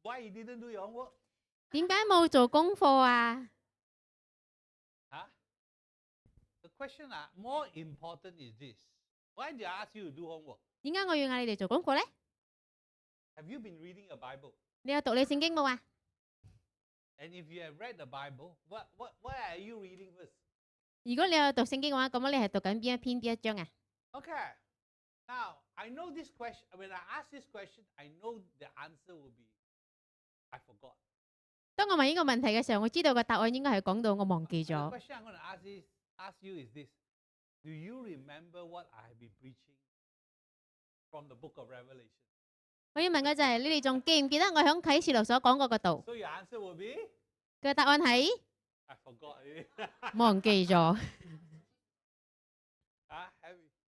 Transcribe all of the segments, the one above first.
Why you didn't do your homework? 點解冇做功課啊？ Huh? The question more important is this. Why did I ask you to do homework? 點解我要嗌你哋做功課咧？ Have you been reading a Bible? 你有讀你聖經冇啊？ And if you have read the Bible, what are you reading first? 如果你有讀聖經嘅話，咁你係讀緊邊一篇邊一章啊？ Okay. Now, I know this question. When I ask this question, I know the answer will be, I forgot. 當我問呢個問題嘅時候，我知道個答案應該係講到我忘記 The 咗。 question I'm going to ask you is this. Do you remember what I have been preaching from the book of Revelation? 我要問嘅就係你哋仲記唔記得我喺啟示錄所講過嘅道？ So your answer will be, 嘅答案係 I forgot. 忘記咗。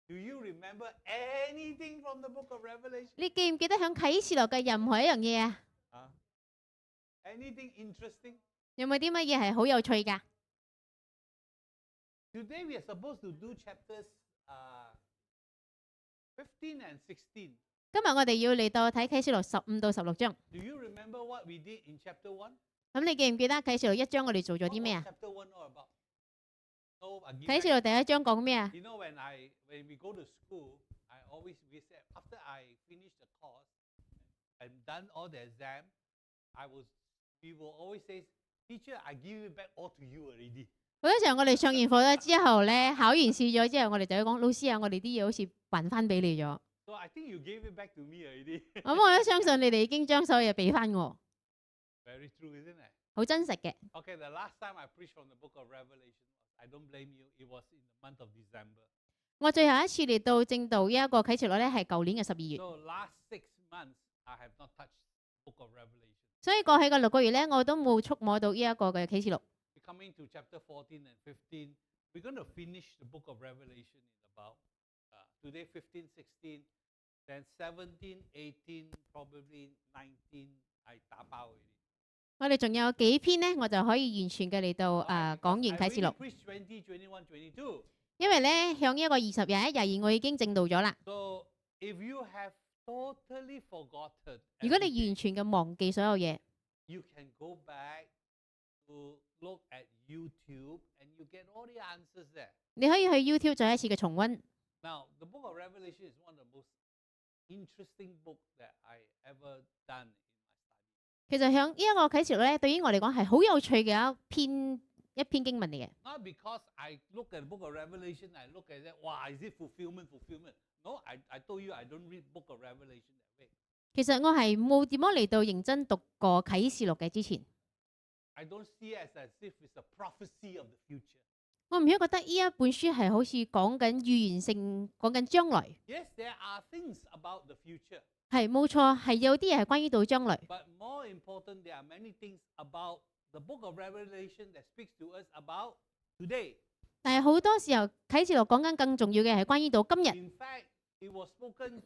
Do you remember anything from the book of Revelation? 你記唔記得喺啟示錄嘅任何一樣嘢啊？ Anything interesting? 有冇啲乜嘢係好有趣㗎？ Today we are supposed to do chapters 15 and 16. 今日我哋要嚟到睇啟示錄15到16章。 Do you remember what we did in chapter 1? 咁你記唔記得啟示錄1章我哋做咗啲咩啊？ Chapter 1 all about? No, 啟示錄第1章講咩啊？ You know when we go to school, we said after I finish the course and done all the exam, we will always say, Teacher, I give it back all to you already. 好多時候我哋上完課咗之後咧，考完試咗之後，我哋就會講老師啊，我哋啲嘢好似還翻俾你咗。 So I think you gave it back to me already. 咁我都相信你哋已經將所有嘢俾翻我， Very true, isn't it? 好真實嘅。 Okay, the last time I preached from the book of Revelation, I don't blame you, it was in the month of December. 我最後一次嚟到正道呢一個啟示錄咧，係舊年嘅12月。 So last 6 months, I have not touched the book of Revelation. 所以過去嘅6個月咧，我都冇觸摸到呢一個嘅啟示錄。 We're coming to chapter 14 and 15. We're going to finish the book of Revelation in about today 15, 16, then 17, 18, probably 19. I 打包 already. 我哋仲有幾篇咧，我就可以完全嘅嚟到講完啟示錄。 preached 20, 21, 22. 因為咧，向呢一個20、21、22，我已經正道咗啦。 So if you have totally forgotten, 如果你完全嘅忘記所有嘢， you can go back to look at YouTube and you get all the answers there. 你可以去 YouTube 再一次嘅重溫。 Now, the book of Revelation is one of the most interesting books that I ever done in my study. 其實響呢一個啟示錄咧，對於我嚟講係好有趣嘅一篇經文嚟嘅。 Not because I look at the book of Revelation, I look at it, wow, is it fulfillment? No, I told you I don't read book of Revelation that way. 其實我係冇點樣嚟到認真讀過啟示錄嘅之前， I don't see it as if it's a prophecy of the future. 我唔曉覺得呢一本書係好似講緊預言性，講緊將來。 Yes, there are things about the future. 係冇錯，係有啲嘢係關於到將來。 But more important, there are many things about the book of Revelation that speaks to us about today. 但係好多時候啟示錄講緊更重要嘅係關於到今日。 In fact, it was spoken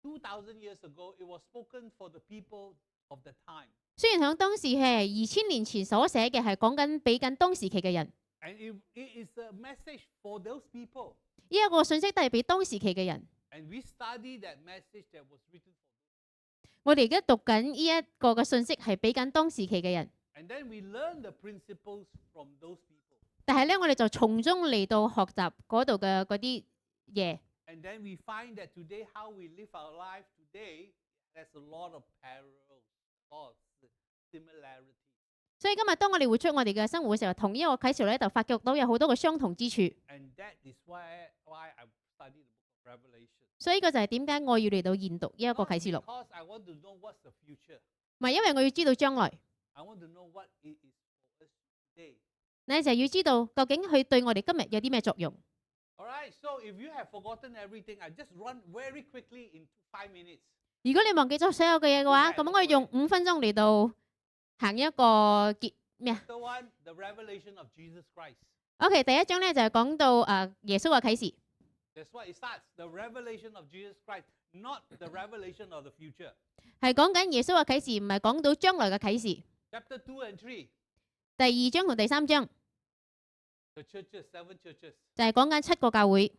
2,000 years ago. It was spoken for the people of the time. 雖然響當時係2000年前所寫嘅係講緊俾緊當時期嘅人， And it is a message for those people. 呢一個信息都係俾當時期嘅人。 And we study that message that was written for them. 我哋而家讀緊呢一個嘅信息係俾緊當時期嘅人， And then we learn the principles from those people. 但係咧我哋就從中嚟到學習嗰度嘅嗰啲嘢。 And then we find that today, how we live our life today, there's a lot of parallels, a lot of similarity. 所以今日當我哋活出我哋嘅生活嘅時候，同呢一個啟示錄咧就發覺到有好多嘅相同之處。 And that is why I study the book of Revelation. 所以呢個就係點解我要嚟到研讀呢一個 Not 啟示錄， because I want to know what's the future. 唔係因為我要知道將來， I want to know what it is for us today. 你就係要知道究竟佢對我哋今日有啲咩作用。 All right, so if you have forgotten everything, I just run very quickly in 5 minutes. 如果你忘記咗所有嘅嘢嘅話，咁我用5分鐘嚟到行一個結咩啊 Chapter 1, the revelation of Jesus Christ. ？OK，第一章咧就係講到耶穌嘅啟示， That's why it starts, the revelation of Jesus Christ, not the revelation of the future. 係講緊耶穌嘅啟示，唔係講到將來嘅啟示。 Chapter 2 and 3, 第2章同第3章 the churches, 7 churches. 就係講緊7個教會。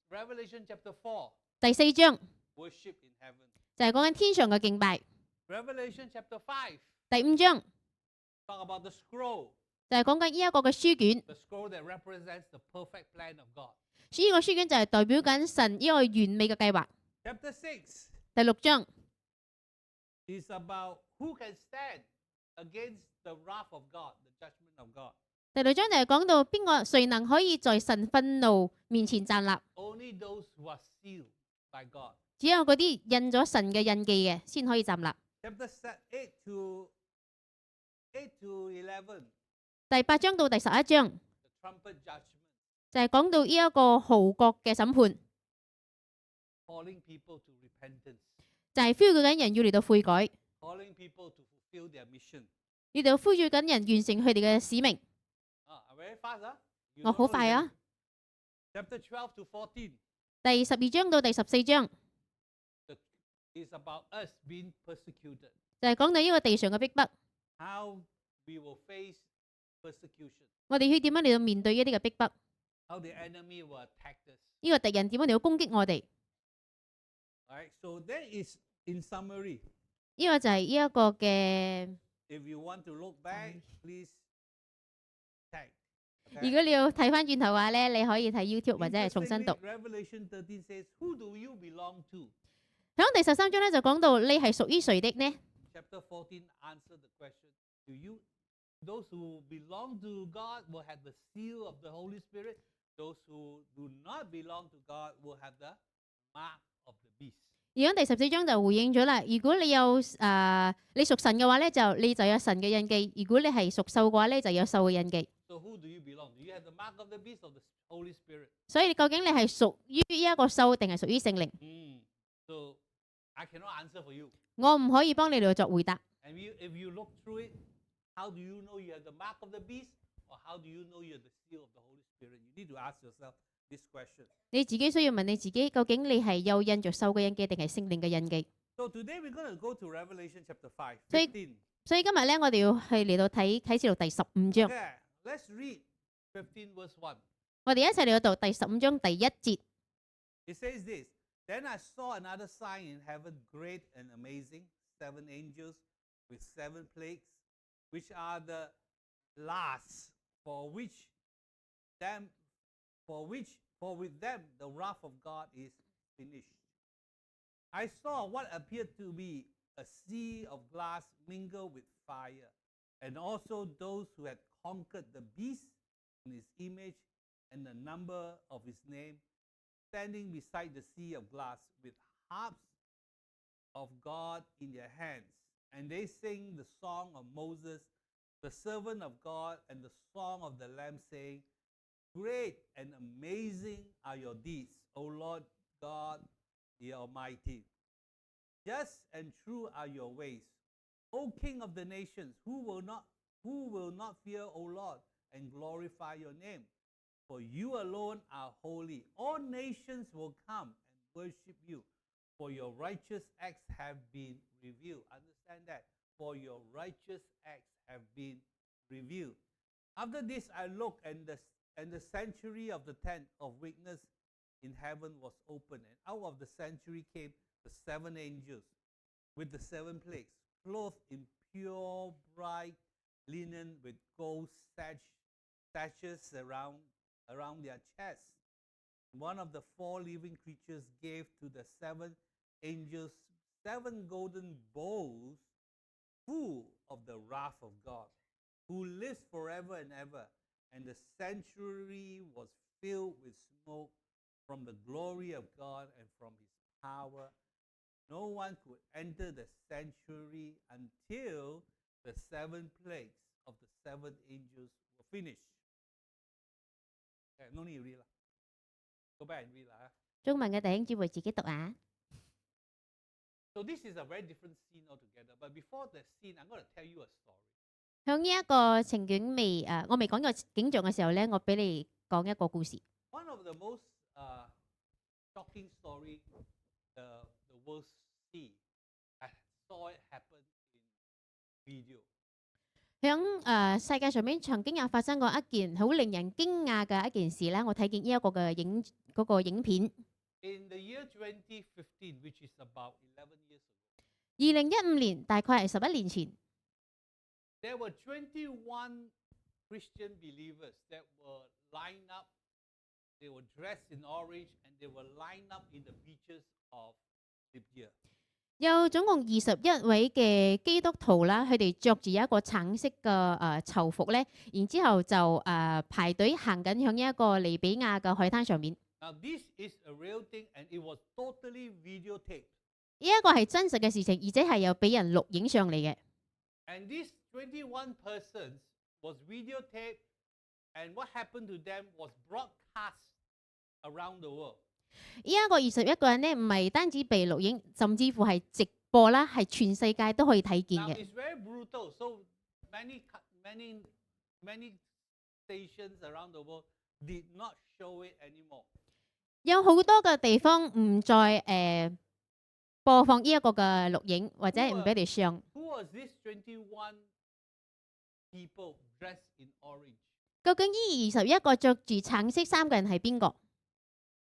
Revelation chapter 4, 第4章 worship in heaven. 就係講緊天上嘅敬拜。Revelation chapter 5第5章 talk about the scroll, 就係講緊呢一個嘅書卷， the scroll that represents the perfect plan of God. 呢個書卷就係代表緊神呢個完美嘅計劃。 Chapter 6第6章 is about who can stand against the wrath of God, the judgment of God. 第6章就係講到誰能可以在神憤怒面前站立， Only those who are sealed by God. 只有嗰啲印咗神嘅印記嘅先可以站立。 Chapter 8 to 11, 第8章到第11章 the trumpet judgment, 就係講到呢一個號角嘅審判， calling people to repentance, 就係呼籲緊人要嚟到悔改， calling people to fulfill their mission. 要嚟到呼籲緊人完成佢哋嘅使命。 Very fast, huh? 我好快啊！ Chapter 12 to 14第12章到第14章 is about us being persecuted, 就係講到呢個地上嘅逼迫， how we will face persecution, 我哋要點樣嚟到面對呢啲嘅逼迫？ how the enemy will attack us. 呢個敵人點樣嚟到攻擊我哋？ All right, so that is in summary. 呢個就係呢一個嘅。 If you want to look back, please tag. 如果你要睇翻轉頭嘅話咧，你可以睇 YouTube 或者係重新讀。 Revelation 13 says, "Who do you belong to?" 響第13章咧就講到你係屬於誰的呢？ Chapter 14 answer the question, those who belong to God will have the seal of the Holy Spirit. Those who do not belong to God will have the mark of the beast. 而響第14章就回應咗啦。如果你有你屬神嘅話咧，你就有神嘅印記；如果你係屬獸嘅話咧，就有獸嘅印記。 So who do you belong? Do you have the mark of the beast or the Holy Spirit? 所以究竟你係屬於呢一個獸定係屬於聖靈？ So I cannot answer for you. 我唔可以幫你嚟作回答。 And if you look through it, how do you know you have the mark of the beast, or how do you know you have the seal of the Holy Spirit? You need to ask yourself this question. 你自己需要問你自己，究竟你係有印着獸嘅印記定係聖靈嘅印記？ So today we're going to go to Revelation chapter 5, 所以 15. 所以今日咧，我哋要去嚟到睇啟示錄第15章。 Okay, let's read 15 verse 1. 我哋一齊嚟到讀第15章第1節。 It says this, Then I saw another sign in heaven, great and amazing, 7 angels with 7 plagues, which are the last, for with them the wrath of God is finished. I saw what appeared to be a sea of glass mingled with fire, and also those who had conquered the beast and his image and the number of his name, standing beside the sea of glass with harps of God in their hands. And they sing the song of Moses, the servant of God, and the song of the Lamb, saying, Great and amazing are your deeds, O Lord God the Almighty. Just and true are your ways, O King of the nations, who will not fear, O Lord, and glorify your name. For you alone are holy. All nations will come and worship you, for your righteous acts have been revealed. Understand that. For your righteous acts have been revealed. After this I looked, and the sanctuary of the tent of witness in heaven was opened, and out of the sanctuary came the 7 angels with the 7 plagues, clothed in pure bright linen with gold sashes around their chests. One of the 4 living creatures gave to the 7 angels 7 golden bowls full of the wrath of God, who lives forever and ever. And the sanctuary was filled with smoke from the glory of God and from his power. No one could enter the sanctuary until the 7 plagues of the 7 angels were finished. Okay, no need to read. Go back and read. 中文嘅弟兄姊妹自己讀啊。 So this is a very different scene altogether. But before the scene, I'm going to tell you a story. 響呢一個情景我未講個景象嘅時候咧，我俾你講一個故事。 One of the most shocking story the world see. I saw it happen in video. 響世界上面曾經有發生過一件好令人驚訝嘅一件事咧，我睇見呢一個嘅影片。 In the year 2015, which is about 11 years ago. 2015年大概係11年前， there were 21 Christian believers that were lined up. They were dressed in orange and they were lined up in the beaches of Libya. 有總共21位嘅基督徒啦，佢哋着住一個橙色嘅囚服咧，然之後就排隊行緊向一個利比亞嘅海灘上面。 Now, this is a real thing and it was totally videotaped. 呢一個係真實嘅事情，而且係有俾人錄影上嚟嘅。 And these 21 persons was videotaped, and what happened to them was broadcast around the world. 呢一個21個人呢，唔係單止被錄影，甚至乎係直播啦，係全世界都可以睇見 Now, 嘅。 it's very brutal. So many stations around the world did not show it anymore. 有好多嘅地方唔再播放呢一個嘅錄影，或者唔俾你上。 Who was these 21 people dressed in orange? 究竟呢21個着住橙色衫嘅人係邊個？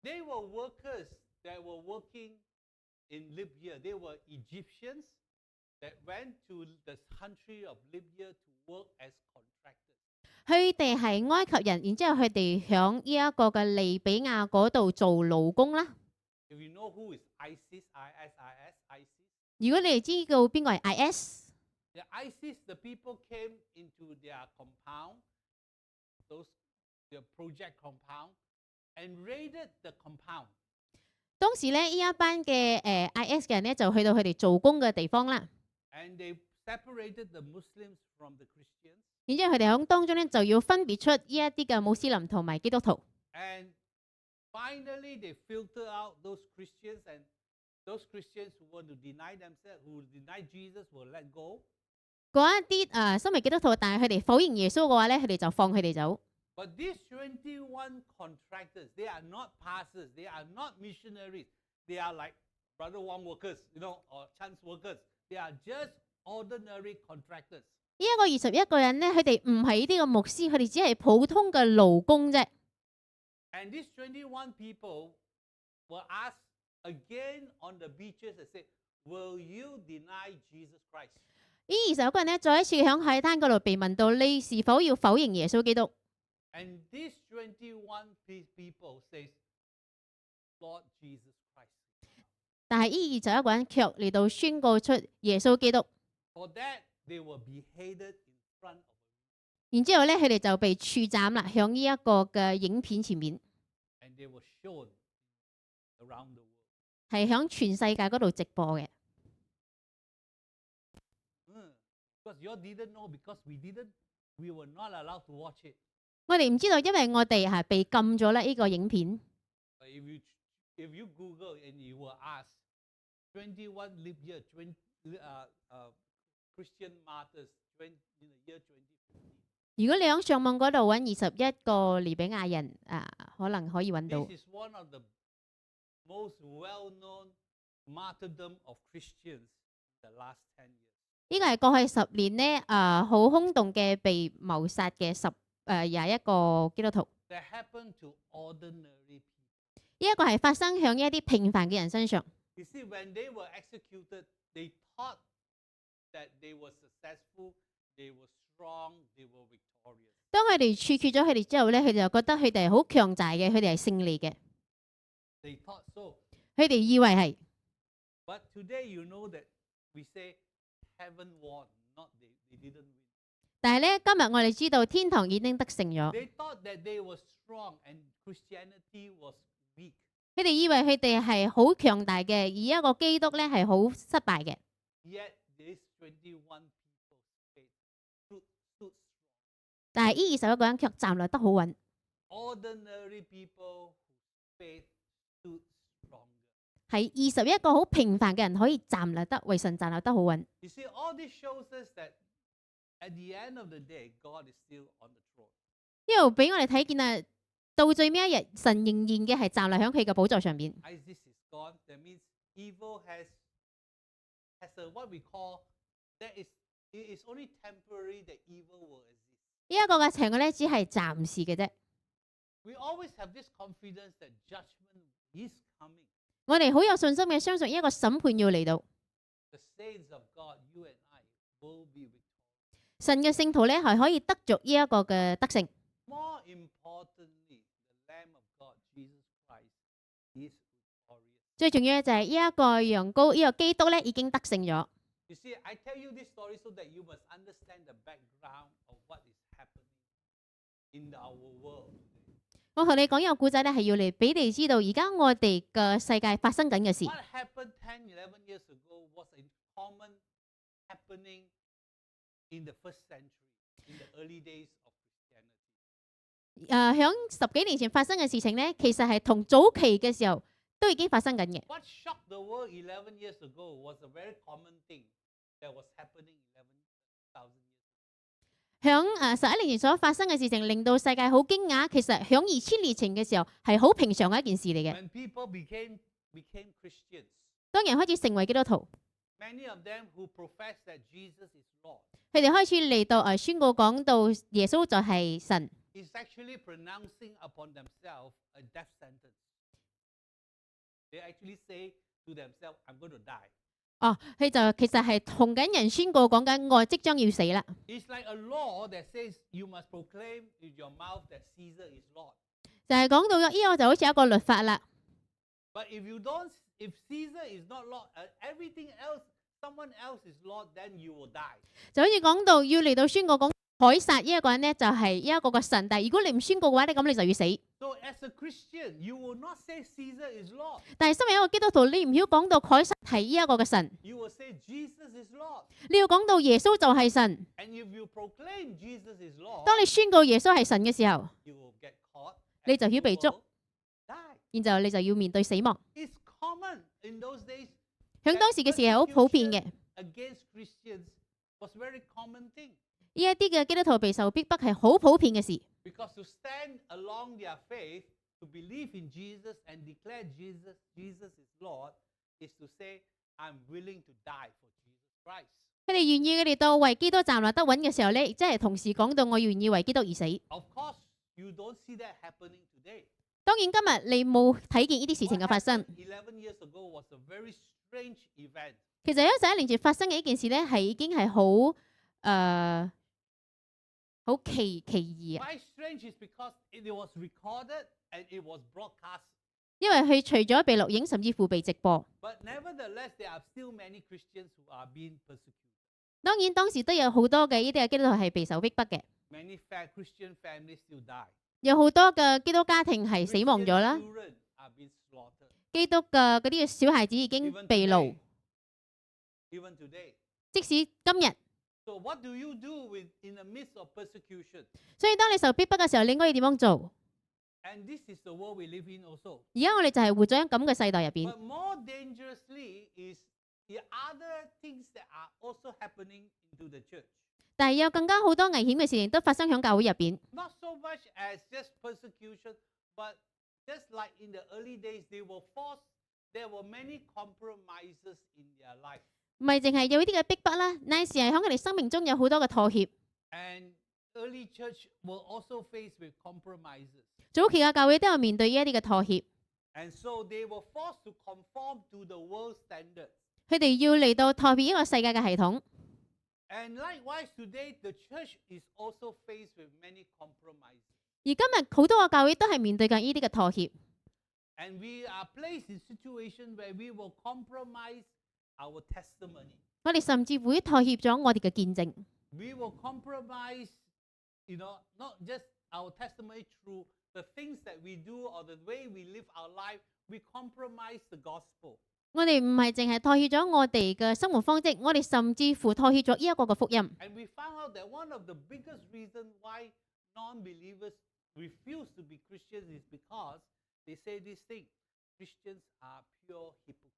They were workers that were working in Libya. They were Egyptians that went to the country of Libya to work as contractors. 佢哋係埃及人，然之後佢哋響呢一個嘅利比亞嗰度做勞工啦。 If you know who is ISIS, ISIS, 如果你哋知道邊個係 IS， the ISIS, the people came into their compound, their project compound, and raided the compound. 當時咧呢一班嘅IS 嘅人咧就去到佢哋做工嘅地方啦。 And they separated the Muslims from the Christians. 然之後佢哋響當中咧就要分別出呢一啲嘅穆斯林同埋基督徒。 And finally, they filter out those Christians, and those Christians who want to deny themselves, who deny Jesus, were let go. 嗰一啲身為基督徒，但係佢哋否認耶穌嘅話咧，佢哋就放佢哋走。 But these 21 contractors, they are not pastors, they are not missionaries, they are like Brother Wong workers, or chance workers. They are just ordinary contractors. 呢一個21個人咧，佢哋唔係呢啲嘅牧師，佢哋只係普通嘅勞工啫。 And these 21 people were asked again on the beaches and said, will you deny Jesus Christ? 呢21個人咧，再一次響海灘嗰度被問到：你是否要否認耶穌基督？ And these 21 people says, Lord Jesus Christ. 但係呢21個人卻嚟到宣告出耶穌基督。 For that, they were beheaded in front of. 然之後咧，佢哋就被處斬啦，響呢一個嘅影片前面， And they were shown around the world. 係響全世界嗰度直播嘅。 Because you all didn't know, because we were not allowed to watch it. 我哋唔知道，因為我哋係被禁咗咧呢個影片。 But if you Google and you were asked 21 Libya Christian martyrs in the year 2015. 如果你響上網嗰度揾21個利比亞人可能可以揾到。 This is one of the most well-known martyrdom of Christians in the last 10 years. 呢個係過去10年呢好轟動嘅被謀殺嘅21個基督徒。 That happened to ordinary people. 呢一個係發生響一啲平凡嘅人身上。 You see, when they were executed, they thought that they were successful, they were strong, they were victorious. 當佢哋處決咗佢哋之後咧，佢哋就覺得佢哋係好強大嘅，佢哋係勝利嘅。 They thought so. 佢哋以為係， But today you know that we say heaven won, not they didn't win. 但係咧今日我哋知道天堂已經得勝咗。 They thought that they were strong and Christianity was weak. 佢哋以為佢哋係好強大嘅，而一個基督咧係好失敗嘅。 Yet these 21 people stood strong. 但係呢21個人卻站立得好穩。 Ordinary people whose faith stood stronger. 係21個好平凡嘅人可以站立得為神站立得好穩。 You see, all this shows us that at the end of the day, God is still on the throne. 呢度俾我哋睇見啊，到最尾一日，神仍然嘅係站立喺佢嘅寶座上邊。 ISIS is gone. That means evil has a what we call that is it is only temporary that evil will exist. 呢一個嘅邪惡咧，只係暫時嘅啫。 We always have this confidence that judgment is coming. 我哋好有信心嘅相信一個審判要嚟到。the saints of God, you and I, will be victorious. 神嘅聖徒咧係可以得着呢一個嘅得勝。More importantly, the Lamb of God, Jesus Christ, is victorious. 最重要嘅就係呢一個羊羔，呢個基督咧已經得勝咗。You see, I tell you this story so that you must understand the background of what is happening in our world. 我同你講呢個故仔咧，係要嚟俾你知道而家我哋嘅世界發生緊嘅事。 What happened 10, 11 years ago was a common happening in the first century, in the early days of Christianity. 響10幾年前發生嘅事情咧，其實係同早期嘅時候都已經發生緊嘅。 What shocked the world 11 years ago was a very common thing that was happening 11,000 years ago. 響11年前所發生嘅事情，令到世界好驚訝。其實響2000年前嘅時候係好平常嘅一件事嚟嘅。 When people became Christians, 當人開始成為基督徒， many of them who profess that Jesus is Lord 佢哋開始嚟到宣告講到耶穌就係神， is actually pronouncing upon themselves a death sentence. They actually say to themselves, I'm going to die. 佢就其實係同緊人宣告講緊我即將要死啦。 It's like a law that says you must proclaim with your mouth that Caesar is Lord. 就係講到呢個就好似一個律法啦。 But if Caesar is not Lord, everything else, someone else is Lord, then you will die. 就好似講到要嚟到宣告講凱撒呢一個人呢，就係呢一個個神，但係如果你唔宣告嘅話咧，咁你就要死。 So as a Christian, you will not say Caesar is Lord. 但係身為一個基督徒，你唔要講到凱撒係呢一個嘅神， You will say Jesus is Lord. 你要講到耶穌就係神。 And if you proclaim Jesus is Lord, 當你宣告耶穌係神嘅時候， you will get caught. 你 and 就要 you 被捉， will die. 然後你就要面對死亡。 It's common in those days. 響當時嘅時係好普遍嘅， Against Christians was very common thing 呢一啲嘅基督徒被受逼迫係好普遍嘅事。 because to stand along their faith, to believe in Jesus and declare Jesus is Lord, is to say, I'm willing to die for Jesus Christ. 佢哋願意佢哋到為基督站立得穩嘅時候咧，即係同時講到我願意為基督而死。 Of course, you don't see that happening today. 當然今日你冇睇見呢啲事情嘅發生。 11 years ago was a very strange event. 其實喺11年前發生嘅呢件事咧，係已經係好奇異啊！ Why strange is because it was recorded and it was broadcast. 因為佢除咗被錄影，甚至乎被直播。 But nevertheless, there are still many Christians who are being persecuted. 當然當時都有好多嘅呢啲嘅基督徒係備受逼迫嘅， Many Christian families still die. 有好多嘅基督家庭係死亡 Christian 咗啦。 children are being slaughtered. 基督嘅嗰啲嘅小孩子已經 Even 被 today. 擄， Even today. 即使今日。 So what do you do in the midst of persecution? 所以當你受逼迫嘅時候，你應該要點樣做？ And this is the world we live in also. 而家我哋就係活咗喺咁嘅世代入邊。 But more dangerously is the other things that are also happening into the church. 但係有更加好多危險嘅事情都發生喺教會入邊。 Not so much as just persecution, but just like in the early days, there were many compromises in their life. 唔係淨係有呢啲嘅逼迫啦，乃是係喺佢哋生命中有好多嘅妥協。 And early church will also face with compromises. 早期嘅教會都有面對呢一啲嘅妥協， And so they were forced to conform to the world standards. 佢哋要嚟到妥協呢個世界嘅系統。 And likewise today, the church is also faced with many compromises. 而今日好多嘅教會都係面對緊呢啲嘅妥協。 And we are placed in situations where we will compromise our testimony. 我哋甚至會妥協咗我哋嘅見證， We will compromise, not just our testimony through the things that we do or the way we live our life. We compromise the gospel. 我哋唔係淨係妥協咗我哋嘅生活方式，我哋甚至乎妥協咗呢一個嘅福音。 And we found out that one of the biggest reasons why non-believers refuse to be Christians is because they say this thing: Christians are pure hypocrites.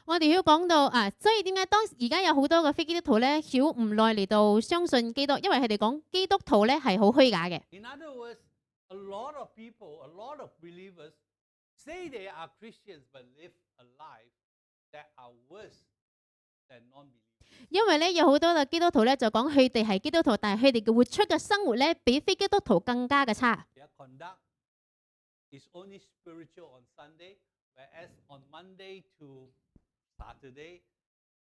我哋要講到所以點解當而家有好多嘅非基督徒咧，少唔耐嚟到相信基督，因為佢哋講基督徒咧係好虛假嘅。 In other words, a lot of people, a lot of believers say they are Christians but live a life that are worse than non-believers. 因為咧有好多嘅基督徒咧就講佢哋係基督徒，但係佢哋嘅活出嘅生活咧比非基督徒更加嘅差。 Their conduct is only spiritual on Sunday, whereas on Monday to Saturday,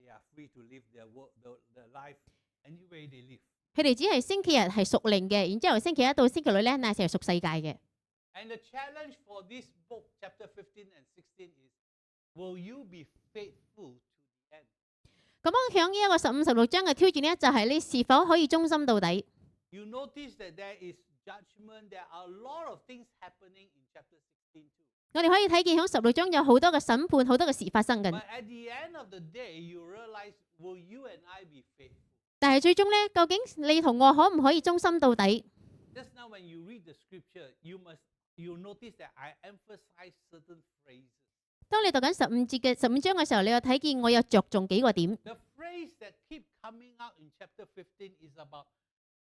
they are free to live their work, their life any way they live. 佢哋只係星期日係屬靈嘅，然之後星期一到星期六咧，乃係屬世界嘅。And the challenge for this book, chapter 15 and 16, is, will you be faithful to the end? 咁樣響呢一個15、16章嘅挑戰咧，就係你是否可以忠心到底？ You notice that there is judgment. There are a lot of things happening in chapter 16 too. 我哋可以睇見響16章有好多嘅審判，好多嘅事發生緊。 But at the end of the day, you realize, will you and I be faithful? 但係最終咧，究竟你同我可唔可以忠心到底？ Just now when you read the scripture, you notice that I emphasize certain phrases. 當你讀緊15章嘅時候，你有睇見我有着重幾個點。 The phrase that keep coming out in chapter 15 is about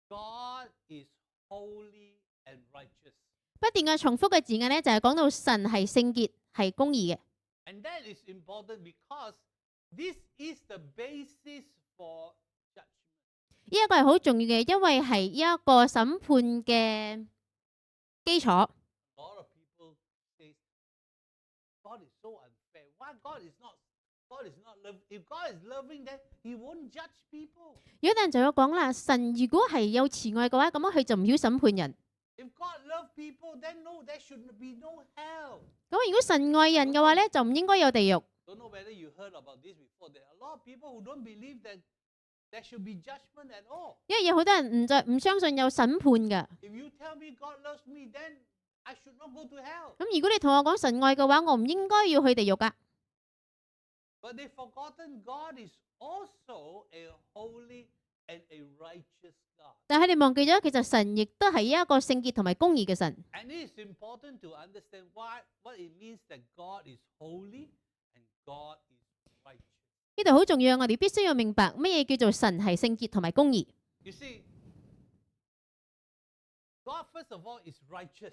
God is holy and righteous. 不斷嘅重複嘅字眼咧，就係講到神係聖潔、係公義嘅。 And that is important because this is the basis for judgment. 呢一個係好重要嘅，因為係呢一個審判嘅基礎。 A lot of people say, God is so unfair. Why God is not loving? If God is loving, then He won't judge people. 有啲人就有講啦，神如果係有慈愛嘅話，咁樣佢就唔要審判人。 If God loves people, then no, there should be no hell. 咁如果神愛人嘅話咧，就唔應該有地獄。 Don't know whether you heard about this before. There are a lot of people who don't believe that there should be judgment at all. 因為有好多人唔相信有審判嘅。 If you tell me God loves me, then I should not go to hell. 咁如果你同我講神愛嘅話，我唔應該要去地獄噶。 But they've forgotten God is also a holy and a righteous God. 但係佢哋忘記咗，其實神亦都係一個聖潔同埋公義嘅神。 And it is important to understand what it means that God is holy and God is righteous. 呢度好重要，我哋必須要明白乜嘢叫做神係聖潔同埋公義。 You see, God first of all is righteous.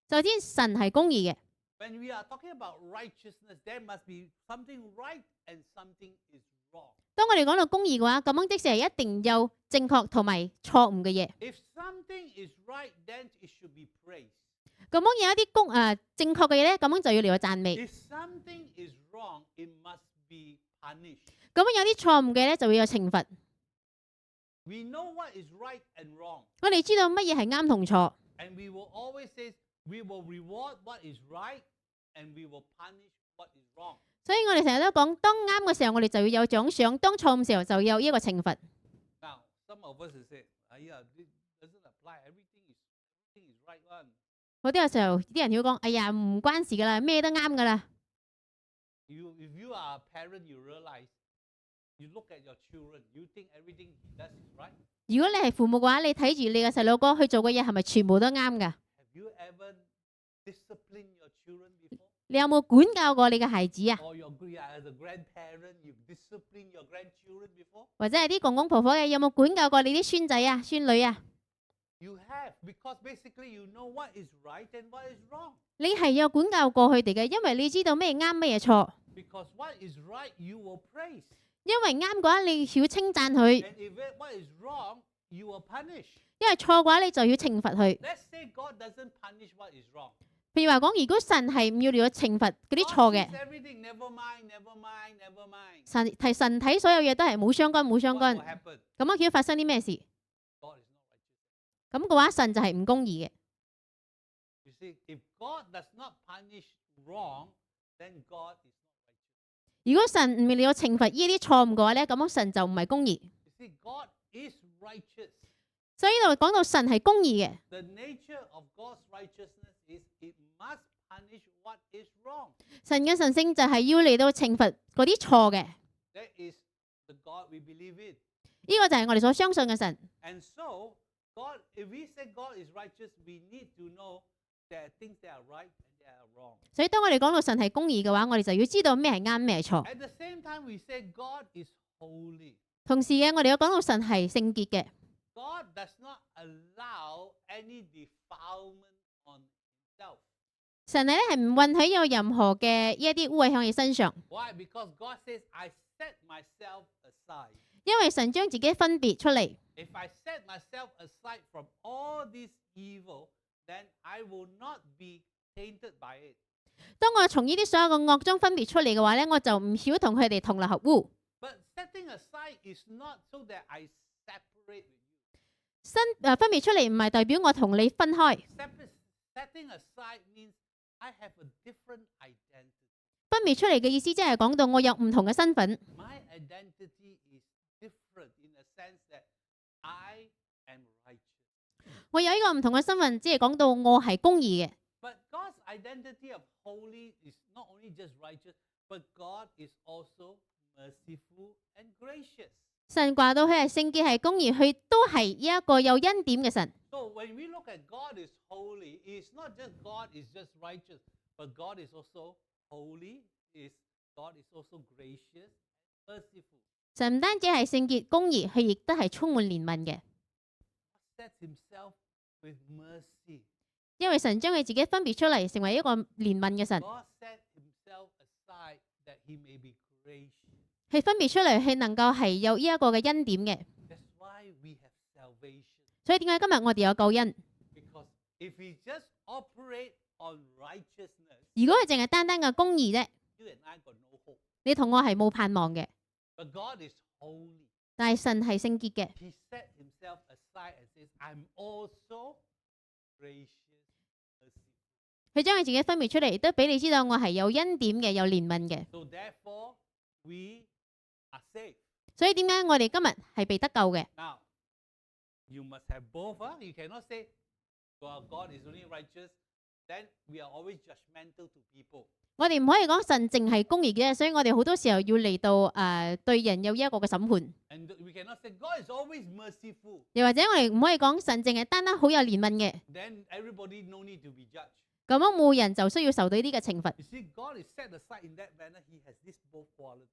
首先，神係公義嘅。 When we are talking about righteousness, there must be something right and something is wrong. 當我哋講到公義嘅話，咁樣即係一定有正確同埋錯誤嘅嘢。 If something is right, then it should be praised. 咁樣有一啲正確嘅嘢咧，咁樣就要嚟到讚美。 If something is wrong, it must be punished. 咁樣有啲錯誤嘅咧，就會有懲罰。 We know what is right and wrong. 我哋知道乜嘢係啱同錯， And we will always say, we will reward what is right and we will punish what is wrong. 所以我哋成日都講，當啱嘅時候，我哋就要有獎賞；當錯誤嘅時候，就有呢個懲罰。 Now, some of us will say, this doesn't apply. Everything is right one. 嗰啲有時候啲人要講：哎呀，唔關事噶啦，咩都啱噶啦。 If you are a parent, you realize, you look at your children, you think everything he does is right. 如果你係父母嘅話，你睇住你嘅細佬哥去做嘅嘢係咪全部都啱噶？ Have you ever disciplined your children before? 你有冇管教過你嘅孩子啊？ Or as a grandparent, you discipline your grandchildren before? 或者係啲公公婆婆嘅，有冇管教過你啲孫仔啊、孫女啊？ You have, because basically you know what is right and what is wrong. 你係有管教過佢哋嘅，因為你知道咩啱咩嘢錯。 Because what is right, you will praise. 因為啱嘅話，你要稱讚佢； And if what is wrong, you will punish. 因為錯嘅話，你就要懲罰佢。 Let's say God doesn't punish what is wrong. 譬如話講，如果神係唔要嚟到懲罰嗰啲錯 God 嘅， sees everything, never mind, never mind, never mind. 神睇所有嘢都係冇相干冇相 What 干， will happen? 咁樣佢發生啲咩事？ God is not righteous. 咁嘅話，神就係唔公義嘅。 You see, if God does not punish wrong, then God is not righteous. 如果神唔嚟到懲罰呢啲錯誤嘅話咧，咁樣神就唔係公義。 You see, God is righteous. 所以呢度講到神係公義嘅， The nature of God's righteousness is it must punish what is wrong. 神嘅神聖就係要嚟到懲罰嗰啲錯嘅。 That is the God we believe in. 呢個就係我哋所相信嘅神。 And so, God, if we say God is righteous, we need to know there are things that are right and that are wrong. 所以當我哋講到神係公義嘅話，我哋就要知道咩係啱，咩係錯。 At the same time, we say God is holy. 同時嘅，我哋要講到神係聖潔嘅。 God does not allow any defilement on himself. 神咧係唔允許有任何嘅呢一啲污穢喺你身上， Why? Because God says, I set myself aside. 因為神將自己分別出嚟。 If I set myself aside from all this evil, then I will not be tainted by it. 當我從呢啲所有嘅惡中分別出嚟嘅話咧，我就唔曉同佢哋同流合污。But setting aside is not so that I separate with you. 分別出嚟唔係代表我同你分開， Setting aside means I have a different identity. 分別出嚟嘅意思即係講到我有唔同嘅身份， My identity is different in the sense that I am righteous. 我有一個唔同嘅身份，即係講到我係公義嘅。 But God's identity of holy is not only just righteous, but God is also merciful and gracious. 神話到佢係聖潔係公義，佢都係一個有恩典嘅神。 So when we look at God is holy, it's not just God is just righteous, but God is also holy, God is also gracious, merciful. 神唔單止係聖潔公義，佢亦都係充滿憐憫嘅。 God sets himself with mercy. 因為神將佢自己分別出嚟，成為一個憐憫嘅神。 God set himself aside that he may be gracious. 佢分別出嚟，佢能夠係有呢一個嘅恩典嘅。 That's why we have salvation. 所以點解今日我哋有救恩？ Because if we just operate on righteousness, 如果佢淨係單單嘅公義啫， you and I got no hope. 你同我係冇盼望嘅。 But God is holy. 但係神係聖潔嘅， He set himself aside and says, I'm also gracious, merciful. 佢將佢自己分別出嚟，亦都俾你知道我係有恩典嘅，有憐憫嘅。 So therefore, we are saved. 所以點解我哋今日係被得救嘅？ Now, you must have both. You cannot say, well, God is only righteous. Then we are always judgmental to people. 我哋唔可以講神淨係公義嘅，所以我哋好多時候要嚟到對人有一個嘅審判。 And we cannot say God is always merciful. 又或者我哋唔可以講神淨係單單好有憐憫嘅， Then everybody no need to be judged. 咁樣冇人就需要受到呢啲嘅懲罰。 You see, God is set aside in that manner. He has these both qualities.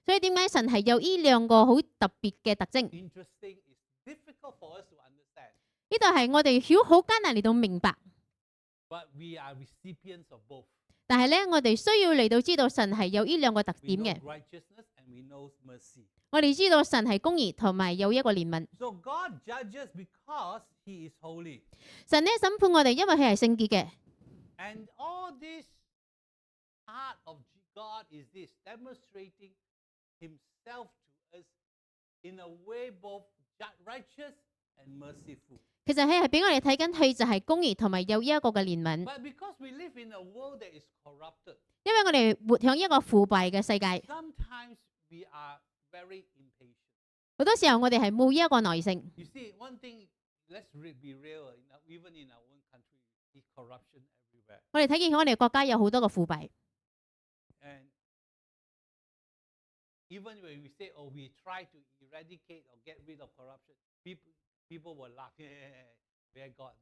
所以點解神係有呢兩個好特別嘅特徵？ Interesting. It's difficult for us to understand. 呢度係我哋好艱難嚟到明白， But we are recipients of both. 但係咧我哋需要嚟到知道神係有呢兩個特 We 點 know 嘅。 righteousness and we know mercy. 我哋知道神係公義同埋有一個憐憫。 So God judges because He is holy. 神咧審判我哋，因為佢係聖潔嘅。 And all this heart of God is this, demonstrating Himself to us in a way both righteous and merciful. 其實佢係俾我哋睇緊，佢就係公義同埋有呢一個嘅憐憫。 But because we live in a world that is corrupted, 因為我哋活響一個腐敗嘅世界， sometimes we are very impatient. 好多時候我哋係冇呢一個耐性。 You see, one thing, let's be real, even in our own country, we see corruption everywhere. 我哋睇見我哋國家有好多個腐敗， And even when we say, oh, we try to eradicate or get rid of corruption, people will laugh, where God,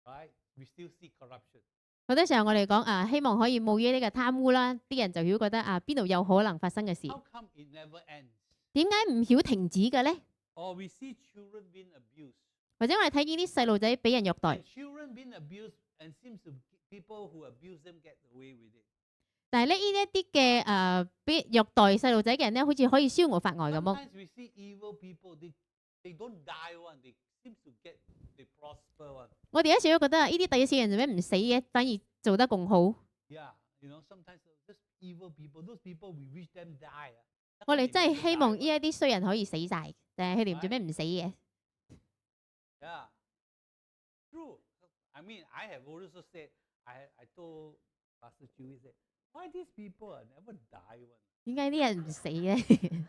right? We still see corruption. 好多時候我哋講希望可以冇呢啲嘅貪污啦，啲人就會覺得邊度有可能發生嘅事？ How come it never ends? 點解唔曉停止嘅呢？ Or we see children being abused. 或者我哋睇見啲細路仔俾人虐待， And children being abused, and seems to people who abuse them get away with it. 但係呢一啲嘅俾虐待細路仔嘅人咧，好似可以逍遙法外咁樣。 Sometimes we see evil people, they don't die one, they seem to they prosper one. 我哋有時都覺得呢啲第一次人做咩唔死嘅，反而做得更好。 Yeah, sometimes just evil people, those people we wish them die. 我哋真係希望呢一啲衰人可以死晒，但係佢哋做咩唔死嘅？ Yeah, true. I mean, I have also said, I told Pastor Chewy, said, why these people never die one? 點解啲人唔死嘅？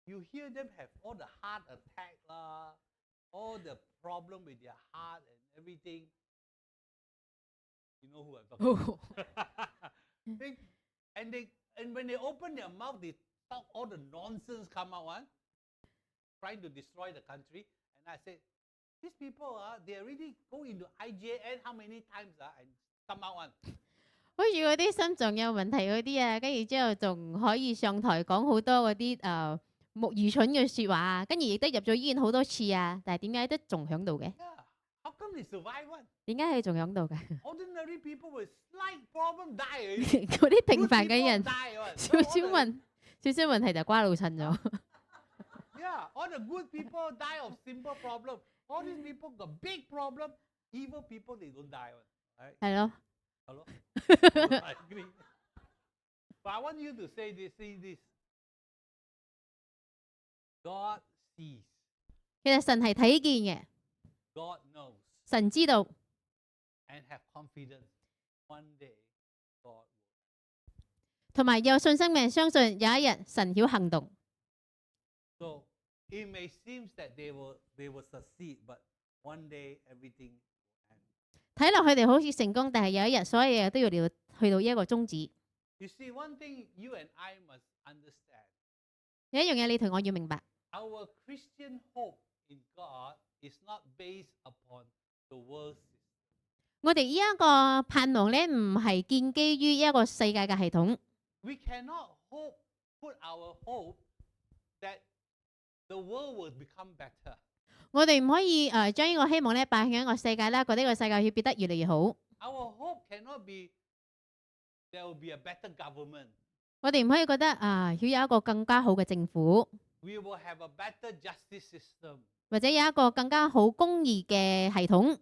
You hear them have all the heart attack lah, all the problem with their heart and everything. You know who I'm talking about. And when they open their mouth, they talk all the nonsense come out, trying to destroy the country. And I said, these people, they already go into IJN how many times and come out one. 好似嗰啲心臟有問題嗰啲啊，跟住之後仲可以上台講好多嗰啲愚蠢嘅説話啊，跟住亦都入咗醫院好多次啊，但係點解都仲喺度嘅？ Yeah, how come they survive one? 點解佢仲喺度嘅？ Ordinary people with slight problem die already. 嗰啲平 Good 凡嘅 people 人 die one. 少少問題就瓜老襯咗。 Yeah, all the good people die of simple problem. All these people got big problem. Evil people, they don't die one. Right? 係咯， Hello? I agree. But I want you to say this. God sees, 其實神係睇見嘅， God knows, 神知道， and have confidence. One day, God. 同埋有信心嘅人相信有一日神曉行動。 So it may seem that they will succeed, but one day everything will end. 睇落佢哋好似成功，但係有一日所有嘢都要去到一個終止。 You see, one thing you and I must understand: 有一樣嘢你同我要明白， our Christian hope in God is not based upon the world system. 我哋呢一個盼望咧，唔係建基於一個世界嘅系統。 We cannot put our hope that the world will become better. 我哋唔可以將呢個希望咧擺向一個世界啦，覺得呢個世界要變得越嚟越好。 Our hope cannot be there will be a better government. 我哋唔可以覺得要有一個更加好嘅政府， We will have a better justice system. 或者有一個更加好公義嘅系統。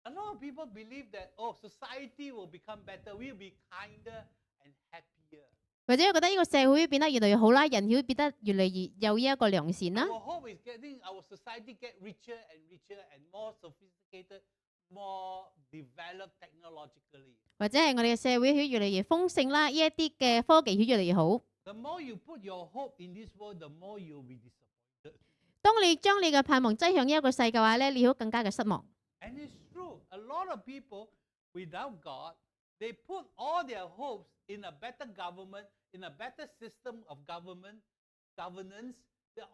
A lot of people believe that society will become better. We will be kinder and happier. 或者覺得呢個社會變得越嚟越好啦，人會變得越嚟越有呢一個良善啦。 Our hope is getting our society get richer and more sophisticated, more developed technologically. 或者係我哋嘅社會會越嚟越豐盛啦，呢一啲嘅科技會越嚟越好。 The more you put your hope in this world, the more you will be disappointed. 當你將你嘅盼望擠向呢一個世界嘅話咧，你會更加嘅失望。 And it's true. A lot of people without God, they put all their hopes in a better government, in a better system of governance,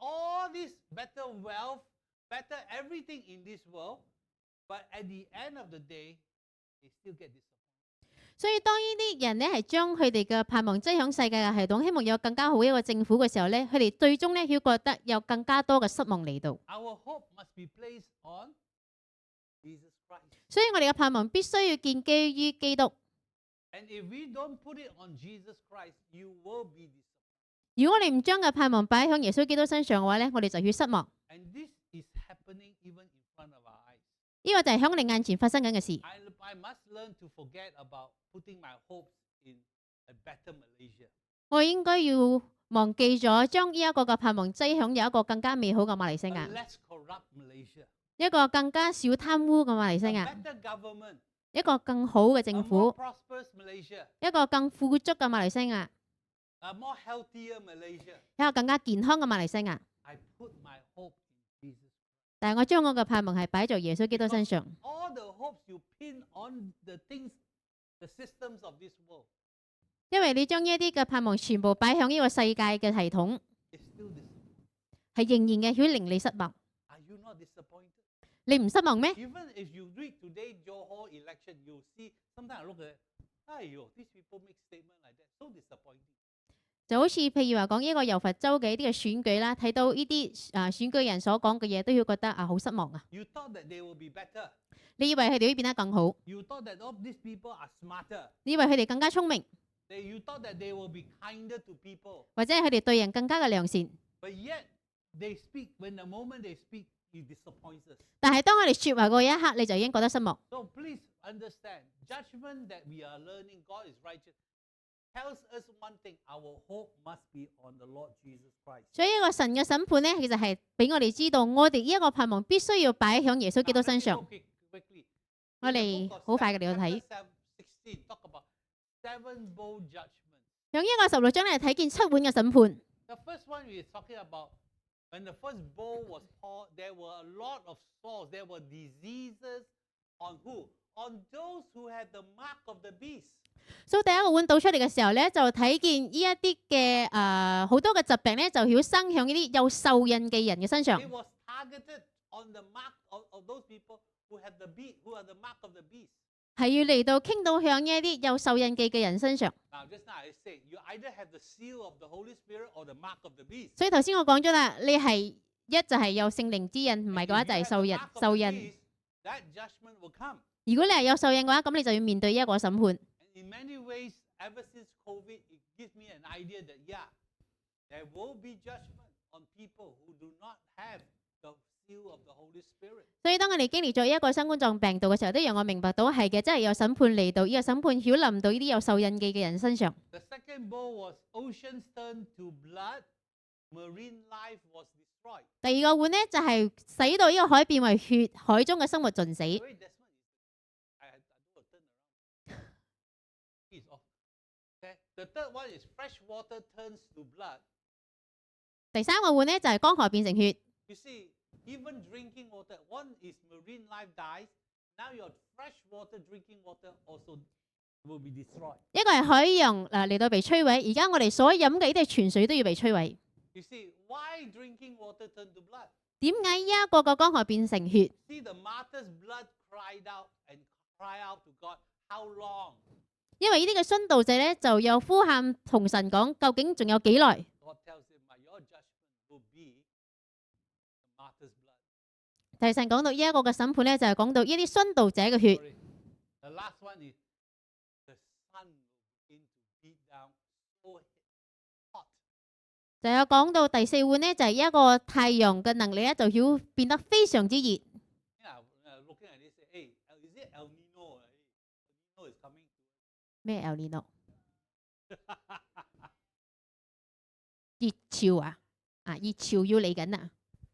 all this better wealth, better everything in this world. But at the end of the day, they still get disappointed. 所以當呢啲人咧係將佢哋嘅盼望擠向世界嘅系統，希望有更加好一個政府嘅時候咧，佢哋最終咧要覺得有更加多嘅失望嚟到。 Our hope must be placed on Jesus Christ. 所以我哋嘅盼望必須要建基於基督。 And if we don't put it on Jesus Christ, you will be disappointed. 如果我哋唔將嘅盼望擺喺耶穌基督身上嘅話咧，我哋就要失望。 And this is happening even in front of our eyes. 呢個就係喺我哋眼前發生緊嘅事。 I must learn to forget about putting my hopes in a better Malaysia. 我應該要忘記咗將呢一個嘅盼望擠響有一個更加美好嘅馬來西 A 亞， less corrupt Malaysia. 一個更加少貪污嘅馬來西 A 亞， better government. 一個更好嘅 A 政 more 府， prosperous Malaysia. 一個更富足嘅馬來西亞， A more healthier Malaysia. 一個更加健康嘅馬來西亞。 I put my hope in Jesus. 但係我將我嘅盼望係擺在耶穌基督身上， All the hopes you pin on the things, the systems of this world, 因為你將呢一啲嘅盼望全部擺響呢個世界嘅系統， is still disappointed. 係仍然嘅會令你失望。 Are you not disappointed? 你唔失望咩？ Even if you read today Johor election, you see, sometimes I look at it, these people make statements like that, so disappointing. 就好似譬如話講呢個柔佛州嘅呢啲嘅選舉啦，睇到呢啲選舉人所講嘅嘢，都要覺得好失望啊！ You thought that they will be better. 你以為佢哋會變得更好？ You thought that all these people are smarter. 你以為佢哋更加聰明， You thought that they will be kinder to people. 或者係佢哋對人更加嘅良善？ But yet, they speak, when the moment they speak, it disappoints us. 但係當我哋説話嗰一刻，你就已經覺得失望。 So please understand, judgment that we are learning, God is righteous, tells us one thing, our hope must be on the Lord Jesus Christ. 所以一個神嘅審判咧，其實係俾我哋知道，我哋呢一個盼望必須要擺喺耶穌基督 Now, 身 let me 上。 go quickly. 我 In the 哋 book of 好快嘅嚟到睇， chapter 16, talk about 7 bowl judgments. 響呢一個16章咧睇見7碗嘅審判。 The first one we are talking about, when the first bowl was poured, there were a lot of sores. There were diseases on who? On those who had the mark of the beast. 所以第一個碗倒出嚟嘅時候咧，就睇見呢一啲嘅好多嘅疾病咧，就曉生響呢啲有獸印嘅人嘅身上。 It was targeted on the mark of those people who had who are the mark of the beast. 係要嚟到傾到向呢一啲有獸印記嘅人身上。 Now, just now I said, you either have the seal of the Holy Spirit or the mark of the beast. 所以頭先我講咗啦，你係一就係有聖靈之印，唔係 If 嘅話 you 就係 have the 獸印 mark of 獸 the 印。 beast, that judgment will come. 如果你係有獸印嘅話，咁你就要面對一個審判。 And in many ways, ever since COVID, it gives me an idea that, there will be judgment on people who do not have the seal of the Holy Spirit. 所以當我哋經歷咗一個新冠狀病毒嘅時候，都讓我明白到係嘅，真係有審判嚟到，呢個審判曉臨到呢啲有獸印記嘅人身上。 The second bowl was oceans turned to blood, marine life was destroyed. 第二個碗咧就係使到呢個海變為血，海中嘅生物盡死。 Wait, Desmond, I do a turn around. It's off. Okay. The third one is fresh water turns to blood. 第三個碗咧就係江河變成血。 You see, even drinking water, one is marine life dies. Now your fresh water drinking water also will be destroyed. 一個係海洋嚟到被摧毀，而家我哋所飲嘅呢啲泉水都要被摧毀。 You see, why drinking water turned to blood? 點解呢一個江河變成血？ See, the martyr's blood cried out and cry out to God, how long? 因為呢啲嘅殉道者咧就有呼喊同神講，究竟仲有幾耐？ God tells him, your judgment will be the martyr's blood. 提神講到呢一個嘅審判咧，就係講到呢啲殉道者嘅血。 Sorry. The last one is the sun will begin to beat down so hot. 就有講到第四碗咧，就係一個太陽嘅能力咧，就要變得非常之熱。 Yeah, looking at this, say, hey, is it El Nino? El Nino is coming. 咩 El Nino？ 熱潮啊！熱潮要嚟緊啊！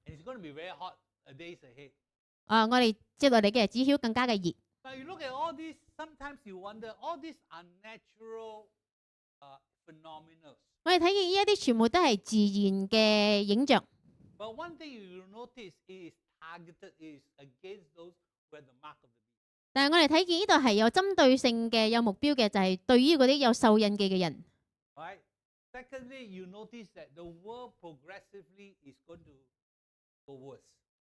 And it's going to be very hot days ahead. 我哋接落嚟嘅日子曉更加嘅熱。 Now you look at all these, sometimes you wonder, all these unnatural phenomena. 我哋睇見呢一啲全部都係自然嘅影像。 But one thing you will notice is targeted is against those who have the mark of the beast. 但係我哋睇見呢度係有針對性嘅、有目標嘅，就係對於嗰啲有受印記嘅人。 Right? Secondly, you notice that the world progressively is going to go worse.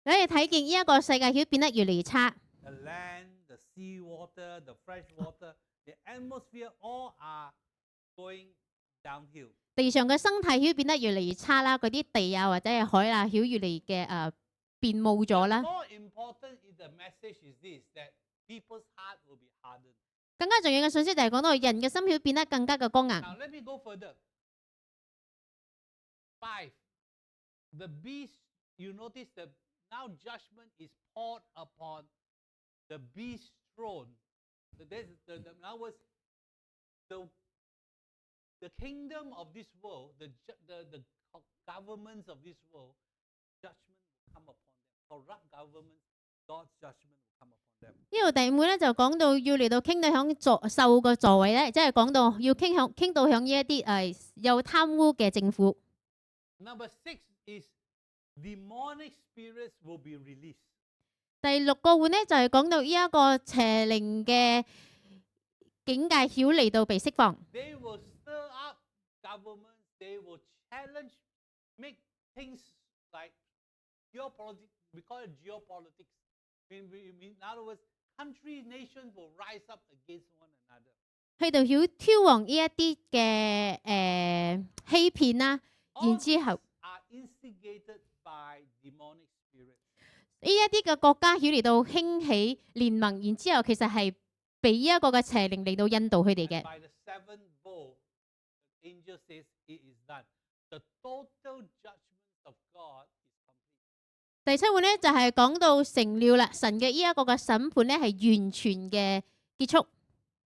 你哋睇見呢一個世界曉變得越嚟越差。 The land, the sea water, the fresh water, the atmosphere, all are going downhill. 地上嘅生態曉變得越嚟越差啦，嗰啲地啊或者係海啊曉越嚟嘅變冇咗啦。 More important is the message is this, that people's heart will be hardened. 更加重要嘅信息就係講到人嘅心曉變得更加嘅剛硬。 Now let me go further. 5. The beast, you notice that now judgment is poured upon the beast's throne. So in other words, the kingdom of this world, the governments of this world, judgment will come upon them. Corrupt governments, God's judgment will come upon them. 呢度第五咧就講到要嚟到傾到響受個座位咧，即係講到要傾到響呢一啲有貪污嘅政府。 Number 6 is demonic spirits will be released. 第六個碗咧就係講到呢一個邪靈嘅境界曉嚟到被釋放。 They will stir up governments. They will challenge, make things like geopolitics. We call it geopolitics. In other words, countries, nations will rise up against one another. 去到曉挑旺呢一啲嘅欺騙啦， 然之後 Are instigated by demonic spirits. 呢一啲嘅國家曉嚟到興起聯盟，然之後其實係俾呢一個嘅邪靈嚟到引導佢哋嘅。 By the seventh bowl, the angel says it is done. The total judgment of God is complete. 第七碗咧就係講到成了啦，神嘅呢一個嘅審判咧係完全嘅結束。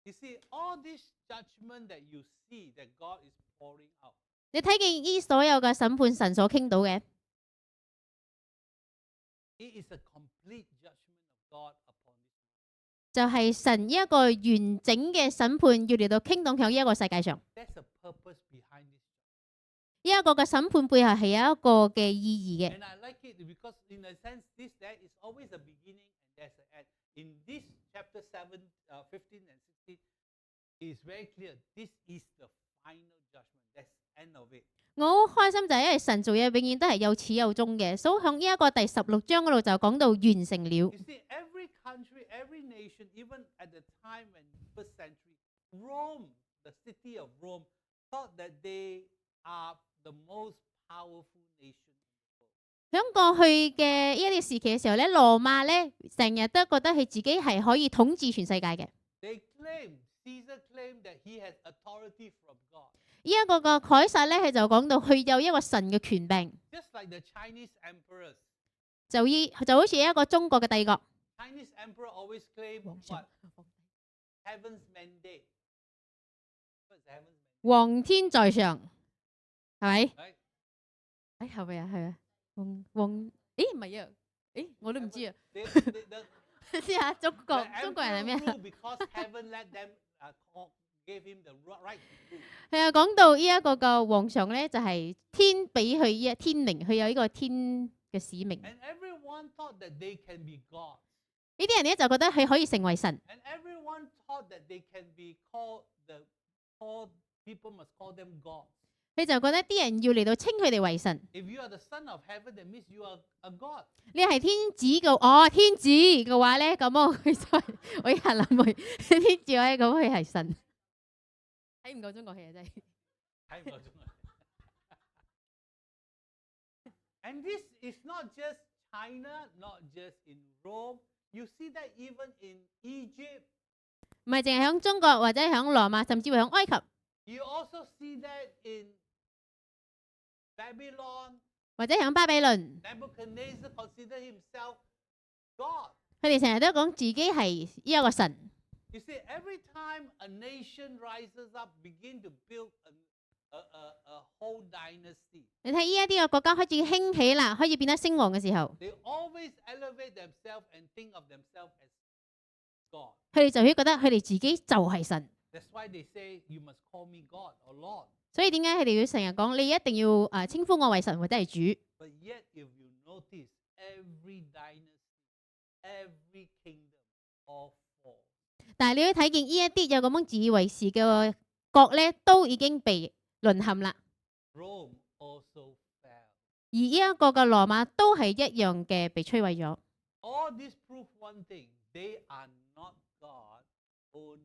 You see, all this judgment that you see that God is pouring out. 你睇見呢所有嘅審判神所傾到嘅， It is a complete judgment of God upon this. 就係神呢一個完整嘅審判要嚟到傾到響呢一個世界上。 That's the purpose behind this. 呢一個嘅審判背後係有一個嘅意義嘅。 And I like it because in a sense, this there is always a beginning and there's an end. In this chapter 7, 15 and 16, it is very clear. This is the final judgment. That's the end of it. 我好開心就係因為神做嘢永遠都係有始有終嘅，所以響呢一個第16章嗰度就講到完成了。 You see, every country, every nation, even at the time when first century, Rome, the city of Rome, thought that they are the most powerful nation. 響過去嘅呢一啲時期嘅時候咧，羅馬咧成日都覺得佢自己係可以統治全世界嘅。 They claim, Caesar claimed that he has authority from God. 呢一個嘅凱撒咧，佢就講到佢有一個神嘅權柄， Just like the Chinese emperors. 就好似一個中國嘅帝國。 Chinese emperor always claim what? Heaven's mandate. What's heaven's mandate? 皇天在上，係咪？ Right? 係咪啊？係啊。咦唔係啊，咦我都唔知啊， The 知下中國 emperor 人係咩啊？ ruled because heaven let them gave him the right to rule. 係啊，講到呢一個嘅皇上咧，就係天俾佢呢天命，佢有呢個天嘅使命。 And everyone thought that they can be God. 呢啲人咧就覺得佢可以成為神， And everyone thought that they can be called people must call them God. 佢就覺得啲人要嚟到稱佢哋為神。 If you are the son of heaven, that means you are a God. 你係天子嘅，天子嘅話咧，咁佢就係我一諗佢天子咧，咁佢係神。睇唔夠中國戲啊，真係。睇唔夠中國。And this is not just China, not just in Rome. You see that even in Egypt. 唔係淨係響中國或者響羅馬，甚至乎響埃及， You also see that in Babylon. 或者響巴比倫， Nebuchadnezzar considered himself God. 佢哋成日都講自己係呢一個神。 You see, every time a nation rises up, begin to build a whole dynasty. 你睇呢一啲嘅國家開始興起啦，開始變得興旺嘅時候， They always elevate themselves and think of themselves as God. 佢哋就會覺得佢哋自己就係神。 That's why they say, you must call me God or Lord. 所以點解佢哋要成日講你一定要稱呼我為神或者係主？ But yet, if you notice, every dynasty, every kingdom, all fall. 但係你可以睇見呢一啲有咁樣自以為是嘅國咧，都已經被淪陷啦。 Rome also fell. 而呢一個嘅羅馬都係一樣嘅被摧毀咗。 All this prove one thing. They are not God, only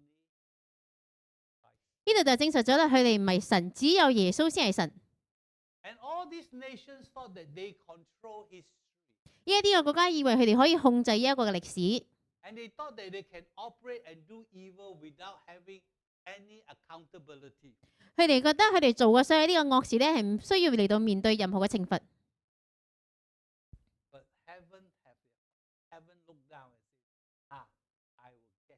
呢度就證實咗啦，佢哋唔係神，只有耶穌先係神。 And all these nations thought that they control history. 呢一啲嘅國家以為佢哋可以控制呢一個嘅歷史， And they thought that they can operate and do evil without having any accountability. 佢哋覺得佢哋做嘅所有呢個惡事咧，係唔需要嚟到面對任何嘅懲罰。 But heaven looked down and said, I will get you.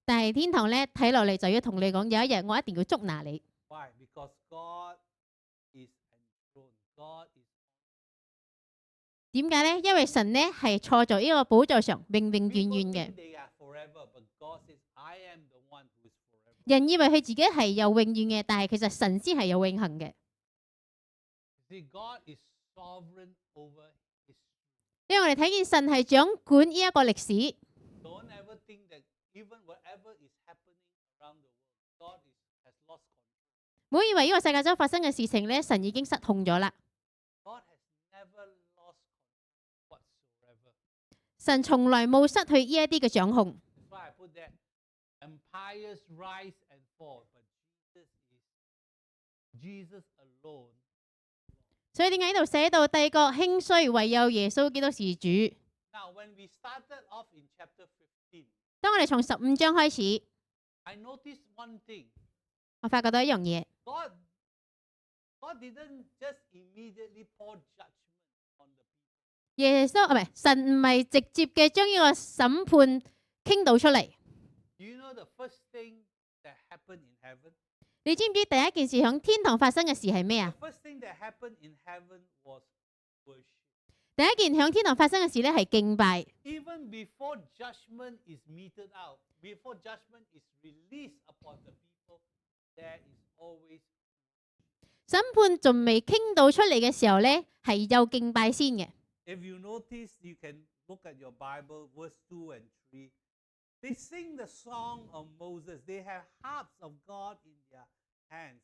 但係天堂咧睇落嚟就要同你講，有一日我一定要捉拿你。 Why? Because God is enthroned. God is 點解咧？因為神咧係坐在呢個寶座上，永永遠 people 遠嘅。 think they are forever, but God says, I am the one who is forever. 人以為佢自己係有永遠嘅，但係其實神先係有永恆嘅。 See, God is sovereign over history. 因為我哋睇見神係掌管呢一個歷史， Don't ever think that even whatever is happening around the world, God has lost control. 唔好以為呢個世界中發生嘅事情咧，神已經失控咗啦。 God has never lost control whatsoever. 神從來冇失去呢一啲嘅掌控。 That's why I put that empires rise and fall, but Jesus alone. 所以點解呢度寫到帝國興衰，唯有耶穌基督是主？ Now, when we started off in chapter 15, 當我哋從15章開始， I noticed one thing. 我發覺到一樣嘢， God didn't just immediately pour judgment on the people. 耶穌唔係神唔係直接嘅將呢個審判傾倒出嚟。 Do you know the first thing that happened in heaven? 你知唔知第一件事響天堂發生嘅事係咩啊？ The first thing that happened in heaven was worship. 第一件響天堂發生嘅事咧係敬拜。 Even before judgment is meted out, before judgment is released upon the people, there is always 審判仲未傾到出嚟嘅時候咧，係有敬拜先嘅。 If you notice, you can look at your Bible, verse 2 and 3. They sing the song of Moses. They have harps of God in their hands.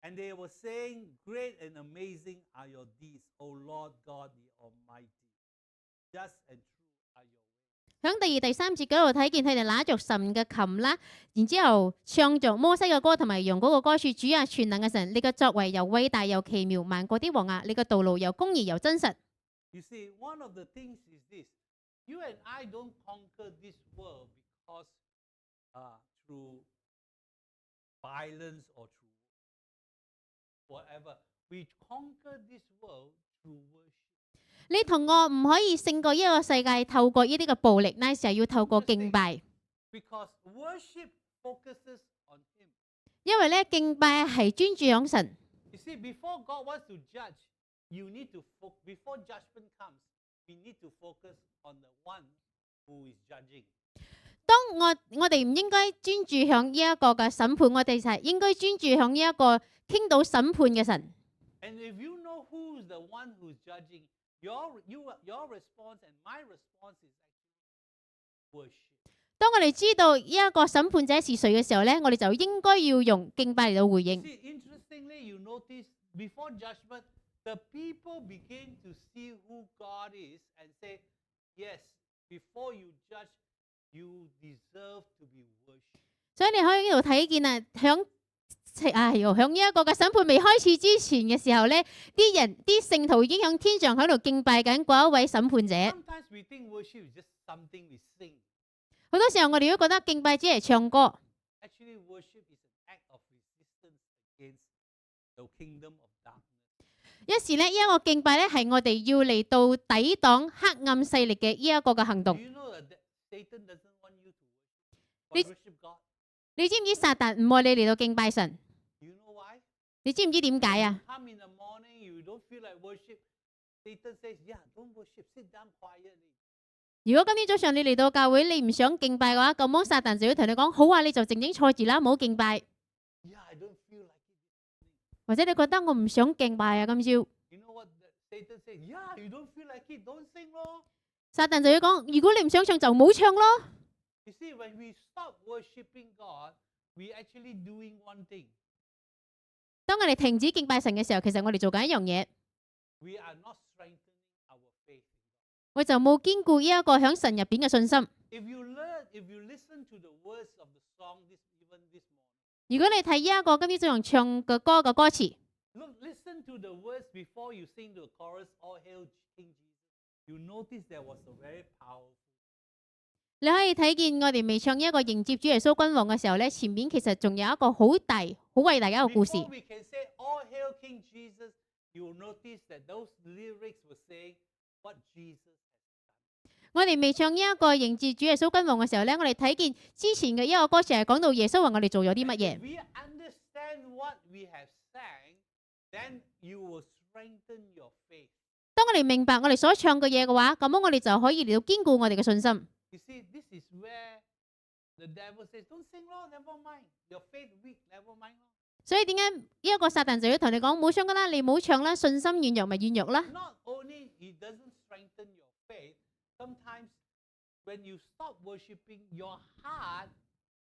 And they were saying, Great and amazing are your deeds, O Lord God the Almighty. Just and true are your ways. 響第2、第3節嗰度睇見佢哋拿着神嘅琴啦，然之後唱着摩西嘅歌，同埋用嗰個歌説：主啊，全能嘅神，你嘅作為又偉大又奇妙，萬國啲王啊，你嘅道路又公義又真實。 You see, one of the things is this. You and I don't conquer this world because through violence or through whatever. We conquer this world through worship. 你同我唔可以勝過呢個世界，透過呢啲嘅暴力，乃係要透過敬拜。 Because worship focuses on Him. 因為咧敬拜係專注響神。 You see, before God wants to judge, you need to before judgment comes, we need to focus on the one who is judging. 當我哋唔應該專注響呢一個嘅審判，我哋就係應該專注響呢一個傾到審判嘅神。And if you know who's the one who's judging, your response and my response is actually worship. 當我哋知道呢一個審判者是誰嘅時候咧，我哋就應該要用敬拜嚟到回應。 See, interestingly, you notice before judgment, the people begin to see who God is and say, yes, before you judge, you deserve to be worshipped. 所以你可以呢度睇見啊，響呢一個嘅審判未開始之前嘅時候咧，啲聖徒已經響天上喺度敬拜緊嗰一位審判者。 Sometimes we think worship is just something we sing. 好多時候我哋都覺得敬拜只係唱歌， Actually, worship is an act of resistance against the kingdom of darkness. 一時咧呢一個敬拜咧係我哋要嚟到抵擋黑暗勢力嘅呢一個嘅行 Do 動。 you know that Satan doesn't want you to This- worship God? 你知唔知撒旦唔愛你嚟到敬拜神？ You know why? 你知唔知點解啊？ Come in the morning, you don't feel like worship. Satan says, yeah, don't worship. Sit down quietly. 如果今天早上你嚟到教會，你唔想敬拜嘅話，咁樣撒旦就會同你講：好啊，你就靜靜坐住啦，唔好敬拜。 Yeah, I don't feel like it. 或者你覺得我唔想敬拜啊，今朝 You know what Satan says? Yeah, you don't feel like it. Don't sing, Lord. 撒旦就會講：如果你唔想唱就唔好唱咯。 You see, when we stop worshiping God, we actually doing one thing. 當我哋停止敬拜神嘅時候，其實我哋做緊一樣嘢， We are not strengthening our faith. 我就冇堅固呢一個喺神入邊嘅信心。 If you listen to the words of the song even this morning, 如果你睇呢一個今天早上唱嘅歌嘅歌詞， listen to the words before you sing the chorus, All Hail King Jesus. You notice there was a very powerful. 你可以睇見我哋未唱呢一個迎接主耶穌君王嘅時候咧，前面其實仲有一個好大、好偉大嘅一個故事。 Before we can say All Hail King Jesus, you will notice that those lyrics were saying what Jesus has done. 我哋未唱呢一個迎接主耶穌君王嘅時候咧，我哋睇見之前嘅一個歌詞係講到耶穌為我哋做咗啲乜 And 嘢 if。we understand what we have sang, then you will strengthen your faith. 當我哋明白我哋所唱嘅嘢嘅話，咁樣我哋就可以嚟到堅固我哋嘅信心。 You see, this is where the devil says, don't sing, Lord, never mind. Your faith weak, never mind, Lord. 所以點解呢一個撒旦就要同你講唔好唱噶啦，你唔好唱啦，信心軟弱咪軟弱啦。 Not only he doesn't strengthen your faith, sometimes when you stop worshiping, your heart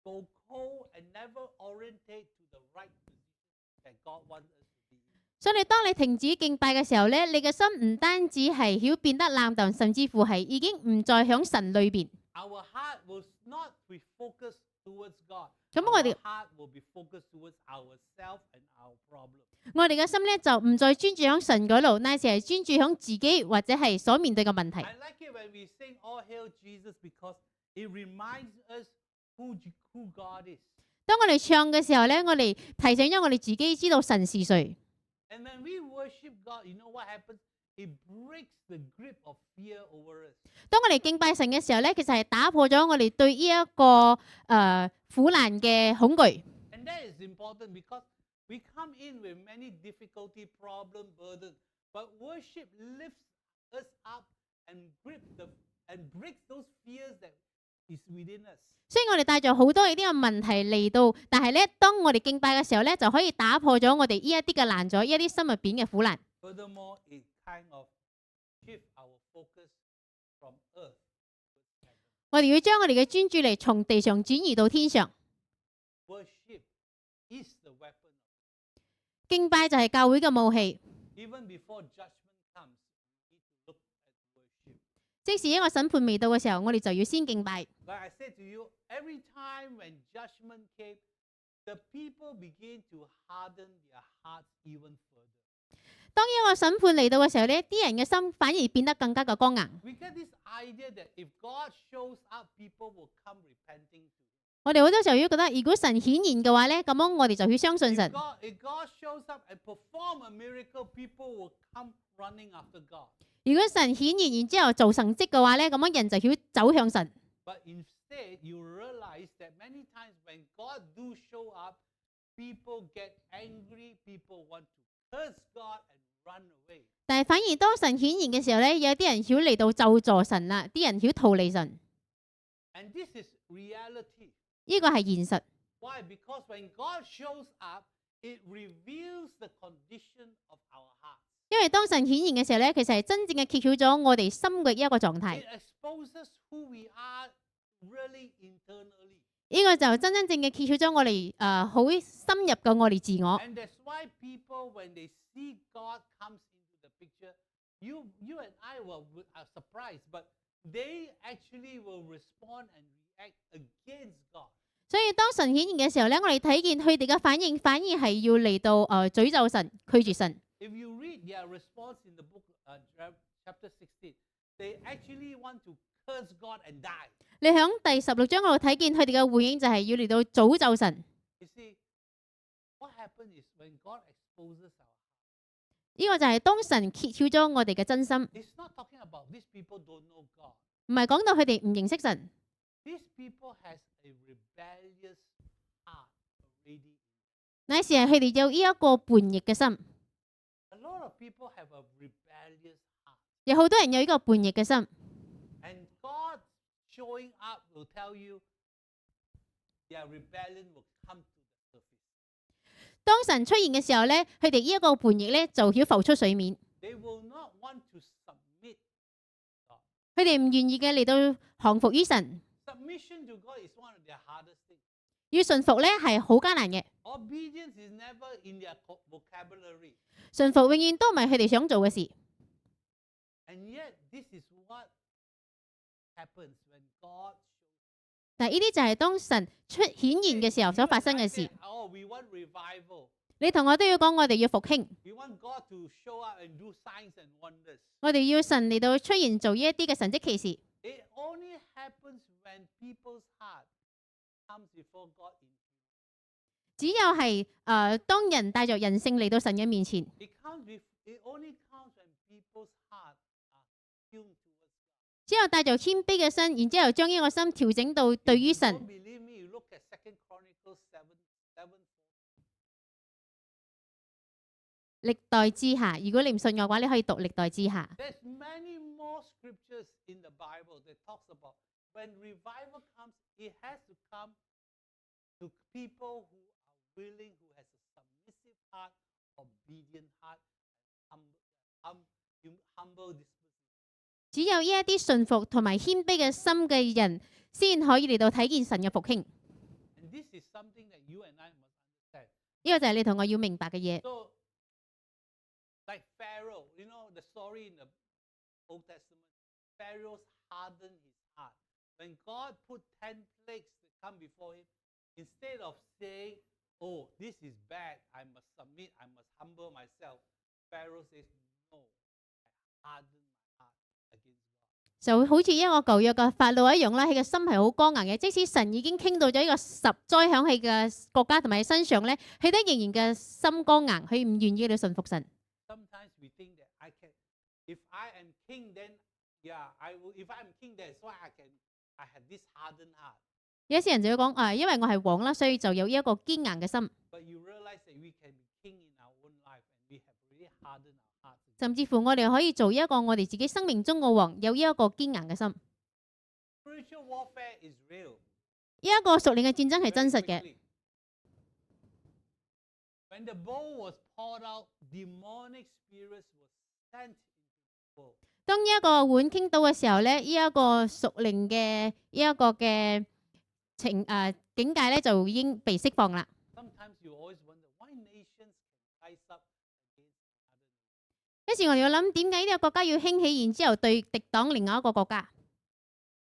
go cold and never orientate to the right position that God wants us to be in. 所以當你停止敬拜嘅時候咧，你嘅心唔單止係曉變得冷淡，甚至乎係已經唔再響神裏邊。 Our heart will not be focused towards God. 咁我 Our 哋 heart will be focused towards ourselves and our problem. 我哋嘅心咧就唔再專注響神嗰度，乃是係專注響自己或者係所面對嘅問題。 I like it when we sing All Hail Jesus because it reminds us who God is. 當我哋唱嘅時候咧，我哋提醒咗我哋自己知道神是誰。 And when we worship God, you know what happens? It breaks the grip of fear over us. 當我哋敬拜神嘅時候咧，其實係打破咗我哋對呢一個苦難嘅恐懼。 And that is important because we come in with many difficulty, problem, burden. But worship lifts us up and breaks those fears that is within us. 所以我哋帶咗好多呢啲嘅問題嚟到，但係咧，當我哋敬拜嘅時候咧，就可以打破咗我哋呢一啲嘅難阻，呢一啲心入邊嘅苦難。 Furthermore, it kind of shifts our focus from earth to heaven. 我哋要將我哋嘅專注力從地上轉移到天上。 Worship is the weapon. 敬拜就係教會嘅武器。 Even before judgment comes, we need to look at worship. 即使一個審判未到嘅時候，我哋就要先敬拜。 Like I said to you, every time when judgment came, the people begin to harden their hearts even further. 當一個審判嚟到嘅時候咧，啲人嘅心反而變得更加嘅剛硬。 We get this idea that if God shows up, people will come repenting to Him. 我哋好多時候都覺得，如果神顯現嘅話咧，咁樣我哋就要相信神。 If God shows up and perform a miracle, people will come running after God. 如果神顯現然之後做神蹟嘅話咧，咁樣人就要走向神。 But instead, you realize that many times when God do show up, people get angry, people want to curse God and run away. 但係反而當神顯現嘅時候咧，有啲人曉嚟到咒詛神啦，啲人曉逃離神。 And this is reality. 呢個係現實， Why? Because when God shows up, it reveals the condition of our heart. 因為當神顯現嘅時候咧，其實係真正嘅揭曉咗我哋心嘅一個狀態。 It exposes who we are really internally. 呢個就真真正嘅揭曉咗我哋好深入嘅我哋自我。 And that's why people, when they see God comes into the picture, you and I are surprised, but they actually will respond and react against God. 所以當神顯現嘅時候咧，我哋睇見佢哋嘅反應，反而係要嚟到詛咒神、拒絕神。 If you read their response in the book, chapter 16, they actually want to curse God and die. 你喺第16章嗰度睇見佢哋嘅回應就係要嚟到詛咒神。 You see, what happens is when God exposes our heart, 呢個就係當神揭曉咗我哋嘅真心， it's not talking about these people don't know God. 唔係講到佢哋唔認識神， These people has a rebellious heart already. 乃是係佢哋有呢一個叛逆嘅心。 A lot of people have a rebellious heart. 有好多人有呢個叛逆嘅心， And God showing up will tell you their rebellion will come to the surface. 當神出現嘅時候咧，佢哋呢一個叛逆咧就曉浮出水面， They will not want to submit. 佢哋唔願意嘅嚟到降服於神， Submission to God is one of their hardest things. 要順服咧係好艱難嘅， Obedience is never in their vocabulary. 順服永遠都唔係佢哋想做嘅事。 And yet, this is what happens when God 但係呢啲就係當神顯現嘅時候所發生嘅事。 Oh, we want revival. 你同我都要講，我哋要復興， We want God to show up and do signs and wonders. 我哋要神嚟到出現做呢一啲嘅神蹟奇事。 It only happens when people's heart comes before God. 只有係當人帶着人性嚟到神嘅面前， It only comes when people's heart are tuned towards God. 只有帶着謙卑嘅心，然之後將呢個心調整到對於 Don't 神。 believe me? You look at 2 Chronicles 7. 歷代之下，如果你唔信我嘅話，你可以讀歷代之下。 There's many more scriptures in the Bible that talks about when revival comes, it has to come to people who are willing, who has a submissive heart, obedient heart, humble disposition. 只有呢一啲順服同埋謙卑嘅心嘅人，先可以嚟到睇見神嘅復興。 And this is something that you and I must understand. 呢個就係你同我要明白嘅嘢。 So, like Pharaoh, you know the story in the Old Testament, Pharaoh hardened his heart. When God put 10 plagues that come before him, instead of saying, oh, this is bad, I must submit, I must humble myself, Pharaoh says, no, I harden my heart against God. 就好似一個舊約嘅法老一樣啦，佢嘅心係好剛硬嘅。即使神已經傾到咗呢個10災響佢嘅國家同埋身上咧，佢都仍然嘅心剛硬，佢唔願意去順服神。 Sometimes we think that if I am king, then yeah, if I'm king, that's why I have this hardened heart. 有啲人就會講因為我係王啦，所以就有呢一個堅硬嘅心。 But you realize that we can be king in our own life and we have really hardened our hearts. 甚至乎我哋可以做一個我哋自己生命中嘅王，有呢一個堅硬嘅心。呢 Spiritual warfare is real. 一個屬靈嘅戰爭係真實嘅。 Very quickly. When the bowl was poured out, demonic spirits were sent into the bowl. 當呢一個碗傾倒嘅時候咧，呢一個屬靈嘅呢一個嘅境界咧就已經被釋放啦。 Sometimes you always wonder why nations can rise up against other nations. 於是我哋要諗點解呢個國家要興起，然之後對敵擋另外一個國家。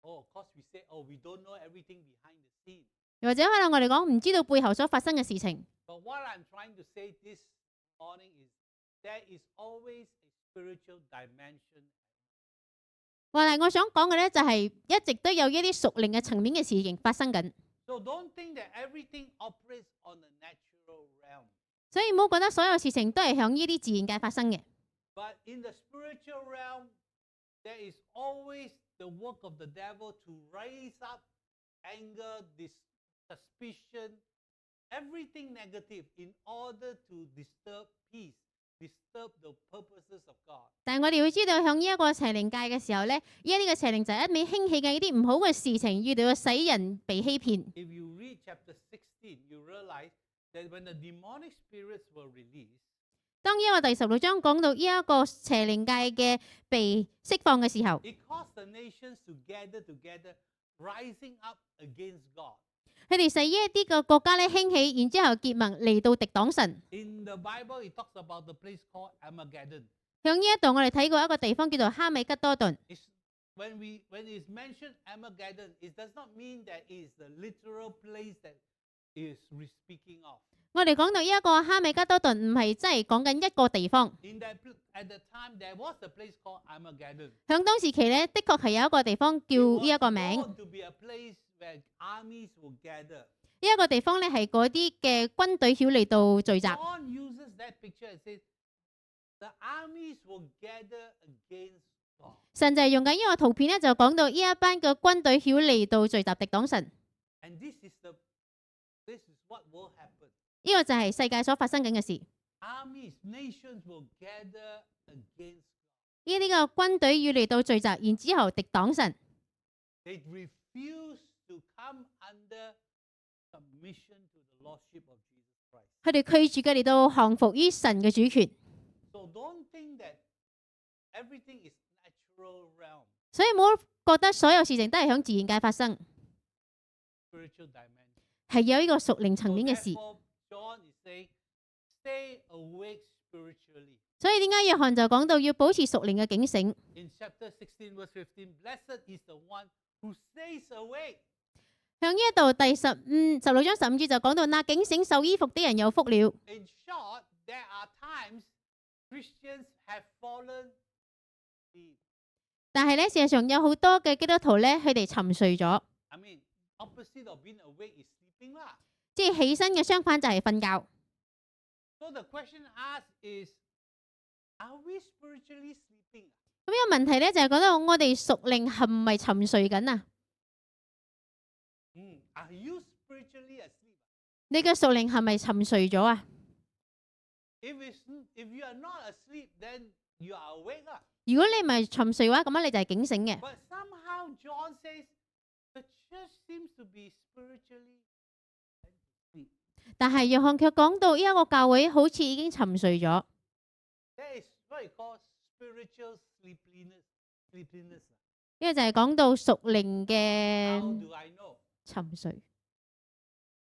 Oh, of course we say, oh, we don't know everything behind the scene. 又或者可能我哋講唔知道背後所發生嘅事情。 But what I'm trying to say this morning is there is always a spiritual dimension. 但係我想講嘅咧就係一直都有一啲屬靈嘅層面嘅事情發生緊， So don't think that everything operates on the natural realm. 所以唔好覺得所有事情都係響呢啲自然界發生嘅。 But in the spiritual realm, there is always the work of the devil to raise up anger, suspicion, everything negative in order to disturb peace, disturb the purposes of God. 但係我哋要知道，向呢一個邪靈界嘅時候咧，呢一啲嘅邪靈就係一味興起嘅呢啲唔好嘅事情，要到使人被欺騙。If you read chapter 16, you realize that when the demonic spirits were released, 當呢一個第16章講到呢一個邪靈界嘅被釋放嘅時候， it caused the nations to gather together, rising up against God. 佢哋使呢一啲嘅國家咧興起，然之後結盟嚟到敵擋神。 In the Bible, it talks about the place called Armageddon. 響呢一度我哋睇過一個地方叫做哈米吉多頓。When it's mentioned Armageddon, it does not mean that it is the literal place that is speaking of. 我哋講到呢一個哈米吉多頓，唔係真係講緊一個地方。At the time, there was a place called Armageddon. 響當時期咧，的確係有一個地方叫呢一個名。 It was known to be a place where armies will gather. 呢一個地方咧係嗰啲嘅軍隊曉嚟到聚集。 John uses that picture and says, the armies will gather against God. 神就係用緊呢個圖片咧，就講到呢一班嘅軍隊曉嚟到聚集敵擋神。 And this is what will happen. 呢個就係世界所發生緊嘅事。 Armies, nations will gather against God. 呢啲嘅軍隊要嚟到聚集，然之後敵擋神。 They refuse to come under submission to the lordship of Jesus Christ. 佢哋拒絕嘅嚟到降服於神嘅主權。 So don't think that everything is natural realm, 所以唔好覺得所有事情都係響自然界發生， spiritual dimension. 係有呢個屬靈 So 層面嘅事。 therefore, John is saying, stay awake spiritually. 所以點解約翰就講到要保持屬靈嘅警醒？ In chapter 16, verse 15, blessed is the one who stays awake. 向呢一度第16章15節就講到，那警醒受衣服的人有福了。 In short, there are times Christians have fallen asleep. 但係咧，事實上有好多嘅基督徒咧，佢哋沉睡咗， I mean, opposite of being awake is sleeping lah. 即係起身嘅相反就係瞓覺。 So the question asked is, are we spiritually sleeping? 咁呢個問題咧就係講到我哋屬靈係唔係沉睡緊啊？ Are you spiritually asleep? 你嘅屬靈係咪沉睡咗啊？ If you are not asleep, then you are awake lah. 如果你唔係沉睡嘅話，咁樣你就係警醒嘅。 But somehow John says the church seems to be spiritually asleep. 但係約翰卻講到呢一個教會好似已經沉睡咗。 That is what you call spiritual sleepiness. 呢個就係講到屬靈 How 嘅 do I know? 沉睡。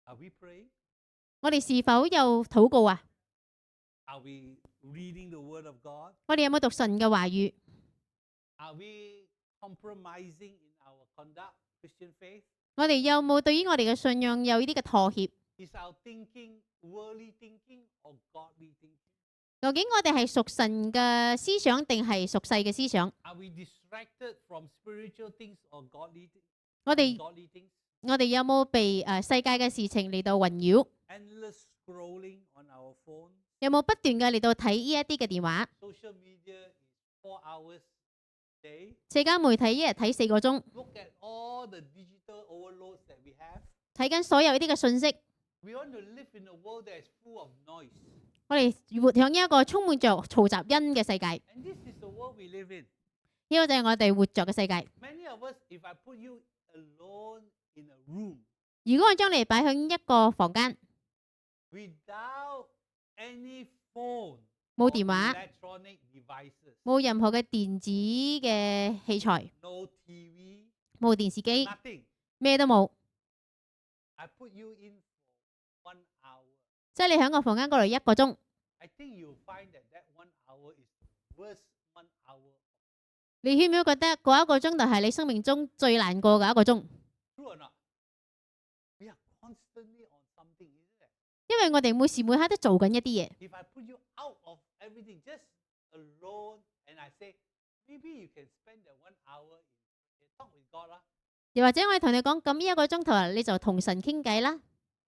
Are we praying? 我哋是否有禱告啊？ Are we reading the Word of God? 我哋有冇讀神嘅話語？ Are we compromising in our conduct, Christian faith? 我哋有冇對於我哋嘅信仰有呢啲嘅妥協？ Is our thinking worldly thinking or godly thinking? 究竟我哋係屬神嘅思想定係屬世嘅思想？ Are we distracted from spiritual things or godly我哋 things? 我哋有冇被世界嘅事情嚟到環繞？ Endless scrolling on our phone. 有冇不斷嘅嚟到睇呢一啲嘅電話？ Social media is 4 hours a day. 社交媒體一日睇4個鐘， Look at all the digital overloads that we have. 睇緊所有呢啲嘅信息。 We want to live in a world that is full of noise. 我哋活喺呢一個充滿着嘈雜音嘅世界， And this is the world we live in. 呢個就係我哋活着嘅世界。 Many of us, if I put you alone in a room 如果我將你擺喺一個房間， without any phone 冇 or 電話， electronic devices, 冇任何嘅電子嘅器材， no TV, 冇電視機， nothing. 咩都冇， I put you in for 1 hour. 即係你喺個房間嗰度1個鐘， I think you'll find that 1 hour is the worst 1 hour. 你會唔會覺得嗰1個鐘頭係你生命中最難過嘅1個鐘？ True or not? We are constantly on something, isn't it? 因為我哋每時每刻都做緊一啲嘢。 If I put you out of everything, just alone, and I say, maybe you can spend that 1 hour in talk with God lah. 又或者我哋同你講，咁呢1個鐘頭啊，你就同神傾偈啦。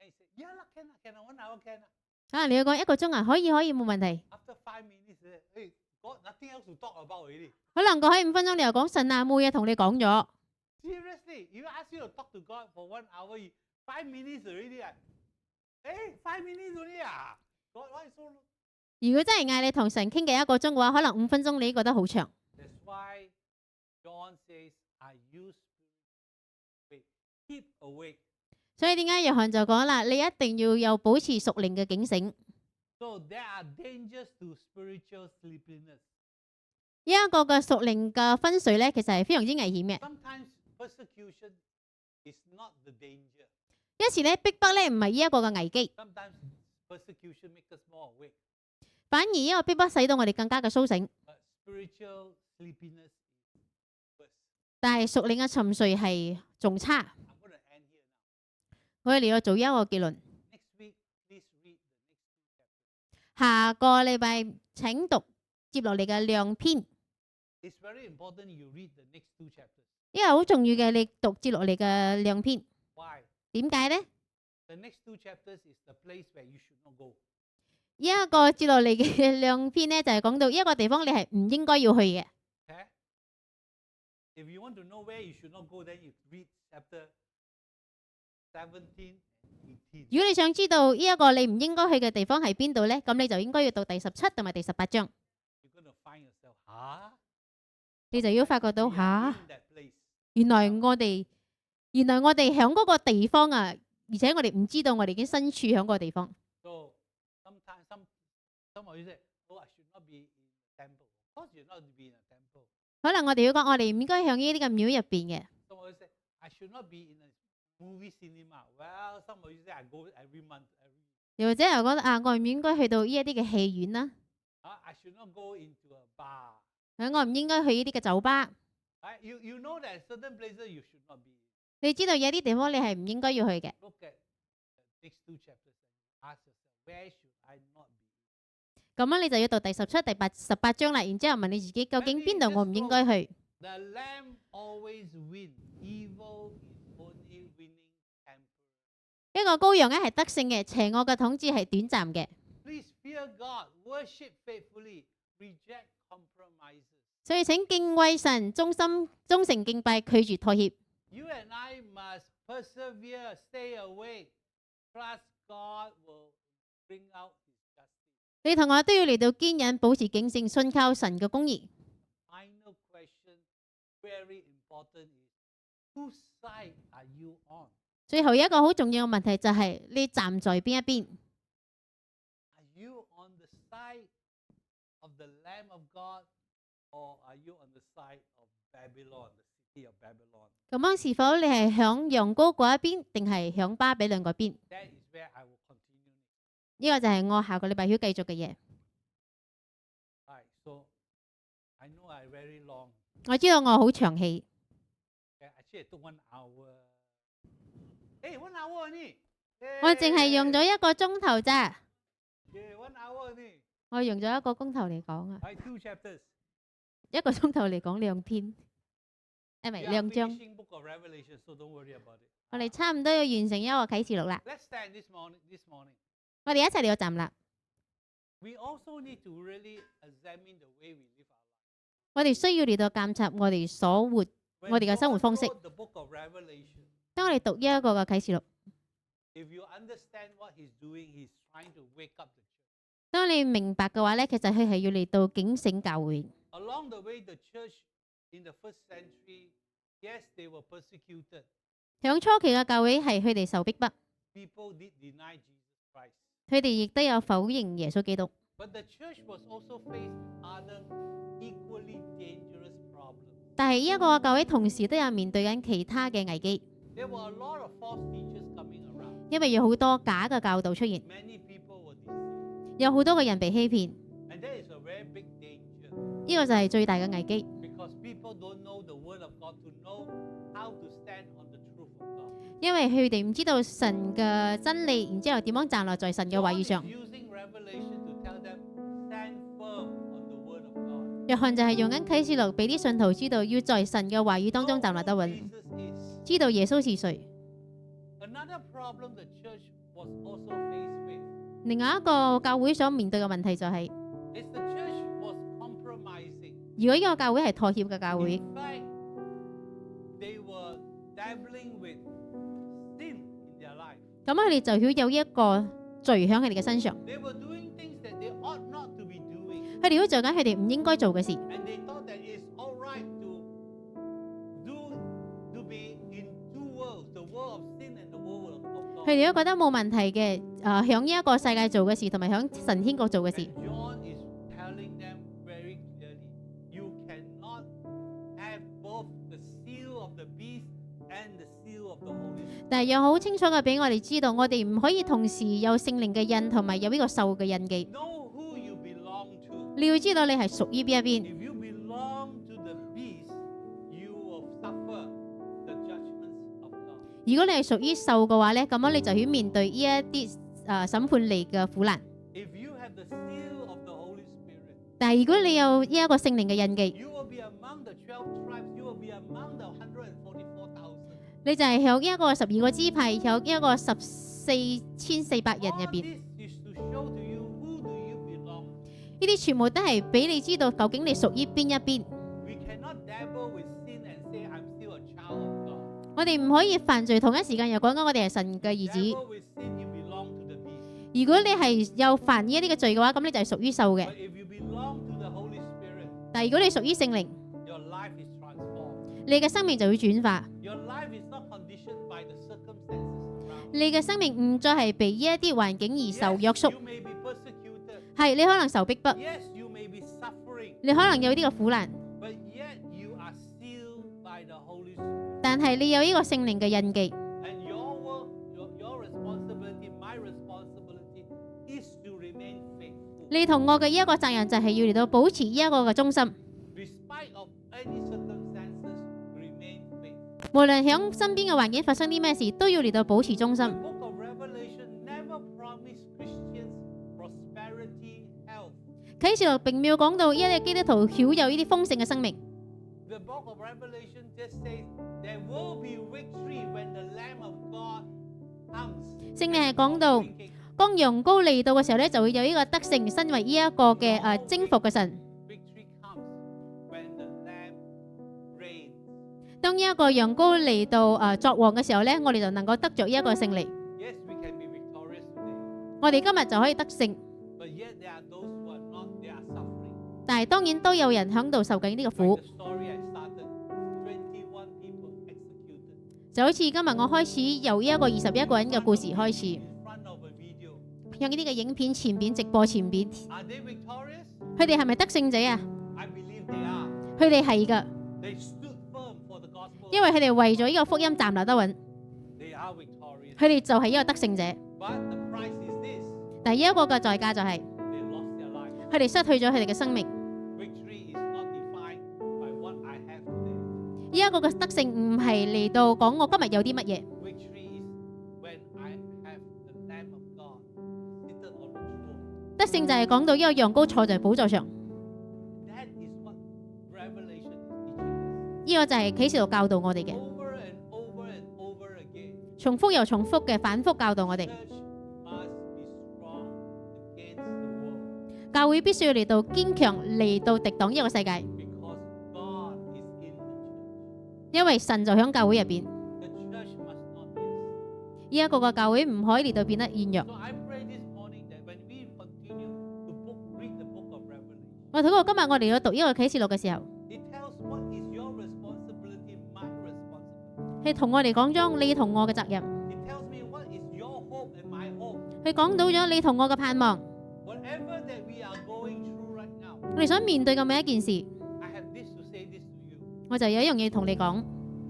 And you say, yeah lah, can lah, 1 hour can lah. 啊，你要講1個鐘啊，可以冇問題。 After 5 minutes, hey, God, nothing else to talk about already. 可能過喺5分鐘，你又講神啊，冇嘢同你講咗。 Seriously, you ask you to talk to God for 1 hour, 5 minutes already. Hey, 5 minutes only ah. God, why so long? 如果真係嗌你同神傾偈1個鐘嘅話，可能5分鐘你都覺得好長。 That's why John says, "Are you spiritually awake? Keep awake." 所以點解約翰就講啦，你一定要有保持屬靈嘅警醒。 So there are dangers to spiritual sleepiness. 呢一個嘅屬靈嘅昏睡咧，其實係非常之危險嘅。 Sometimes persecution is not the danger. 有時咧逼迫咧唔係呢一個嘅危機， Sometimes persecution makes us more awake. 反而呢個逼迫使到我哋更加嘅甦醒。 But spiritual sleepiness is worse. 但係屬靈嘅沉睡係仲差。 I'm going to end here now. 我哋嚟到做一個結論。 Next week, please read the next 2 chapters. 下個禮拜請讀接落嚟嘅2篇， It's very important you read the next 2 chapters. 因為好重要嘅，你讀接落嚟嘅2篇。 Why? 點解呢？ The next 2 chapters is the place where you should not go. 呢一個接落嚟嘅2篇呢，就係講到一個地方你係唔應該要去嘅。 Okay? If you want to know where you should not go, then you read chapter 17 and 18. 如果你想知道呢一個你唔應該去嘅地方係邊度呢，咁你就應該要讀第17同埋第18章。 You're going to find yourself, huh? 你就要發覺到 We are 吓， in that place. 原來我哋響嗰個地方啊，而且我哋唔知道我哋已經身處響嗰個地方。 So sometimes some of you say, "Oh, I should not be in the temple." Of course, you're not to be in a temple. 可能我哋要講，我哋唔應該響呢啲嘅廟入邊嘅。 Some of you say, "I should not be in a movie cinema." Well, some of you say, "I go every month, every." 又或者又覺得啊，我唔應該去到呢一啲嘅戲院啦， I should not go into a bar. 我唔應該去呢啲嘅酒吧。 Right? You know that certain places you should not be. 你知道有啲地方你係唔應該要去嘅。 Look at the next 2 chapters and ask yourself, where should I not be? 咁樣你就要讀第17、第18章啦。然之後問你自己，究竟邊度我唔應該去？ The lamb always wins. Evil is only winning temporary. 一個羔羊咧係得勝嘅，邪惡嘅統治係短暫嘅。 Please fear God, worship faithfully, reject compromises. 所以請敬畏神，忠誠敬拜，拒絕妥協。 You and I must persevere, stay awake. Trust God will bring out His justice. 你同我都要嚟到堅忍，保持警醒，信靠神嘅公義。 Final question, very important, is whose side are you on? 最後一個好重要嘅問題就係你站在邊一邊？ Are you on the side of the Lamb of God, or are you on the side of Babylon, the city of Babylon? 咁樣是否你係響羊羔嗰一邊，定係響巴比倫嗰邊？ That is where I will continue. 呢個就係我下個禮拜要繼續嘅嘢。 Right, so I know I very long. 我知道我好長氣， Okay, actually, it took 1 hour. Hey, 1 hour only. 我淨係用咗1個鐘頭咋， Yeah, 1 hour only. 我用咗1個鐘頭嚟講啊， Right, 2 chapters. 1個鐘頭嚟講2篇，唔係 We are 2章。 finishing Book of Revelation, so don't worry about it. 我哋差唔多要完成一個啟示錄啦， Let's stand this morning. 我哋一齊嚟到站立。 We also need to really examine the way we live our life. 我哋需要嚟到監察我哋所活， When 我哋嘅生活 God 方式。 wrote the book of Revelation, 當我哋讀呢一個嘅啟示錄， if you understand what He's doing, He's trying to wake up the church. 當你明白嘅話咧，其實佢係要嚟到警醒教會。 Along the way, the church in the first century, yes, they were persecuted. 響初期嘅教會係佢哋受逼迫， People did deny Jesus Christ. 佢哋亦都有否認耶穌基督。 But the church was also faced with other equally dangerous problems. 但係呢一個教會同時都有面對緊其他嘅危機， There were a lot of false teachers coming around. 因為有好多假嘅教導出現， Many people were deceived. 有好多嘅人被欺騙， And that is a very big danger 呢個就係最大嘅危機。 because people don't know the Word of God to know how to stand on the truth of God. 因為佢哋唔知道神嘅真理，然之後點樣站立在神嘅話 God 語 is 上。 using Revelation to tell them, stand firm on the Word of God. 約翰就係用緊啟示錄俾啲信徒知道，要在神嘅話語當中站立得 Know 穩， who Jesus is. 知道耶穌是誰。 Another problem the church was also faced with 另外一個教會所面對嘅問題就係、 is the church was compromising. 如果呢個教會係妥協嘅教會， In fact, they were dabbling with sin in their life. 咁佢哋就要有一個罪喺佢哋嘅身上。 They were doing things that they ought not to 哋都做緊佢哋唔應該做嘅事。 And they thought that it's all right to be in two worlds, the world of sin and the world of God. 佢哋都覺得冇問題嘅，響呢一個世界做嘅事，同埋響神天國做嘅事。 And John is telling them very clearly, you cannot have both the seal of the beast and the seal of the Holy Spirit. 但係又好清楚嘅俾我哋知道，我哋唔可以同時有聖靈嘅印，同埋有呢個獸嘅印記。 Know who you belong to. 你要知道你係屬於邊一邊。 If you belong to the beast, you will suffer the judgments of God. 如果你係屬於獸嘅話咧，咁樣你就要面對呢一啲審判嚟嘅苦難。 If you have the seal of the Holy Spirit, 但係如果你有呢一個聖靈嘅印記， you will be among the 12 tribes, you will be among the 144,000. 你就係響呢一個12個支派，有呢一個14,400人入 All 邊。 this is to show to you who do you belong. 呢啲全部都係俾你知道究竟你屬於邊一邊。 We cannot dabble with sin and say I'm still a child of God. 我哋唔可以犯罪，同一時間又講緊我哋係神嘅兒子。 Dabble with sin, you belong to the beast. 如果你係有犯呢一啲嘅罪嘅話，咁你就係屬於獸嘅。 But if you belong to the Holy Spirit, 但係如果你屬於聖靈， your life is transformed. 你嘅生命就會轉化， Your life is not conditioned by the circumstances around. 你嘅生命唔再係被呢一啲環境而受約 Yes, 束。 you may be persecuted. 係你可能受逼迫， Yes, you may be suffering. 你可能有呢個苦難， But yet you are sealed by the Holy Spirit. 但係你有呢個聖靈嘅印記。 And your work, your responsibility, my responsibility is to remain faithful. 你同我嘅呢一個責任就係要嚟到保持呢一個嘅忠心， Despite of any circumstances, remain faithful. 無論響身邊嘅環境發生啲咩事，都要嚟到保持忠 The 心。 book of Revelation never promised Christians prosperity, health. 啟示錄並沒有講到呢一啲基督徒享有呢啲豐盛嘅生命。 The book of Revelation just says there will be victory when the Lamb of God comes. 聖經係講到，當羊羔嚟到嘅時候咧，就會有呢個得勝，身為呢一個嘅征服嘅神。 Victory comes when the Lamb reigns. 當呢一個羊羔嚟到作王嘅時候咧，我哋就能夠得着呢一個勝利。 Yes, we can be victorious today. 我哋今日就可以得勝， But yet there are those who are not, they are suffering. 但係當然都有人響度受緊呢個 Like 苦。 the story I started, 21 people executed. 就好似今日我開始由呢一個21個人嘅故事開始， In front of a video. 用呢啲嘅影片前邊直播前邊， Are they victorious? 佢哋係咪得勝者啊？ I believe they are. 佢哋係噶， They stood firm for the gospel. 因為佢哋為咗呢個福音站立得穩， They are victorious. 佢哋就係一個得勝者。 But the price is this. 但係呢一個嘅代價就係 They lost their life. 佢哋失去咗佢哋嘅生命。 Victory is not defined by what I have today. 呢一個嘅得勝唔係嚟到講我今日有啲乜嘢， Victory is when I have the Lamb of God seated on the throne. 得勝就係講到呢個羊羔坐在寶座上。 That is what Revelation is teaching us. 呢個就係啟示錄教導我哋嘅， Over and over and over again. 重複又重複嘅反覆教導我哋。 Church must be strong against the world 教會必須要嚟到堅強，嚟到敵擋呢個世界， because God is in the church. 因為神就響教會入邊。 The church must not miss. 呢一個嘅教會唔可以嚟到變得軟弱。 So I pray this morning that when we continue to read the book of Revelation, 我睇過今日我哋要讀呢個啟示錄嘅時候， it tells what is your responsibility, my responsibility. 係同我哋講咗你同我嘅責任， It tells me what is your hope and my hope. 佢講到咗你同我嘅盼望。 Whatever that we are going through right now, 我哋想面對嘅每一件事， I have this to say this to you. 我就有一樣嘢同你講，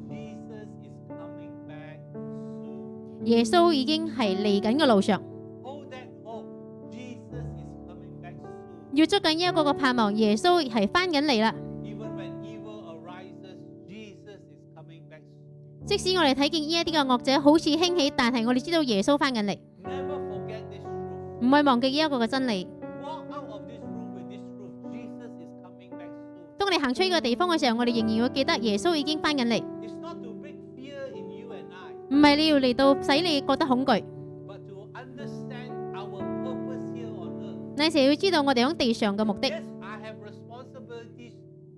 Jesus is coming back soon. 耶穌已經係嚟緊嘅路上， Hold that hope. Jesus is coming back soon. 要捉緊呢一個嘅盼望，耶穌係翻緊嚟啦。 Even when evil arises, Jesus is coming back soon. 即使我哋睇見呢一啲嘅惡者好似興起，但係我哋知道耶穌翻緊嚟， Never forget this truth. 唔係忘記呢一個嘅真理。 Walk out of this room with this truth. Jesus is coming back soon. 當我哋行出呢個地方嘅時候，我哋仍然要記得耶穌已經翻緊嚟， It's not to bring fear in you and I, 唔係你要嚟到使你覺得恐懼， but to understand our purpose here on earth. 乃是要知道我哋喺地上嘅目的 Yes, I have responsibilities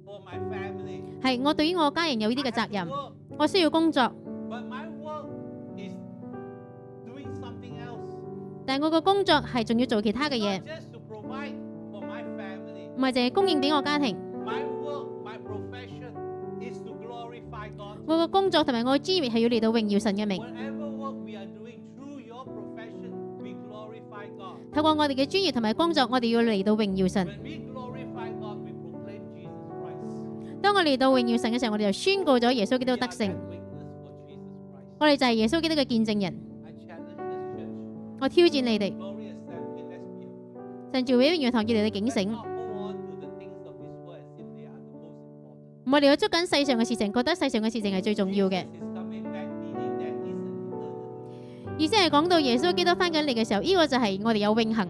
for my family. 係我對於我家人有呢啲 I 嘅責 have 任， work, 我需要工作， but my work is doing something else. 但係我個工作係仲要做其他嘅嘢， Not just to provide for my family, 唔係淨係供應俾我家庭。 My work, my profession is to glorify God. 我個工作同埋我嘅專業係要嚟到榮耀神嘅名。 Whatever work we are doing through your profession, we glorify God. 透過我哋嘅專業同埋工作，我哋要嚟到榮耀神。 When we glorify God, we proclaim Jesus Christ. 當我嚟到榮耀神嘅時候，我哋就宣告咗耶穌基 We 督 are 得 that 勝。 witness for Jesus Christ. 我哋就係耶穌基督嘅見證人。 I challenge this church. 我挑戰你哋， Glory Assembly, let's be aware. 神召會榮耀堂叫你哋警 Let's 醒。 not hold on to the things of this world as if they are the most important. 我哋要捉緊世上嘅事情，覺得世上嘅事情係最重要嘅。 Jesus is coming back, meaning there is an eternity. 意思係講到耶穌基督翻緊嚟嘅時候，呢個就係我哋有永恆。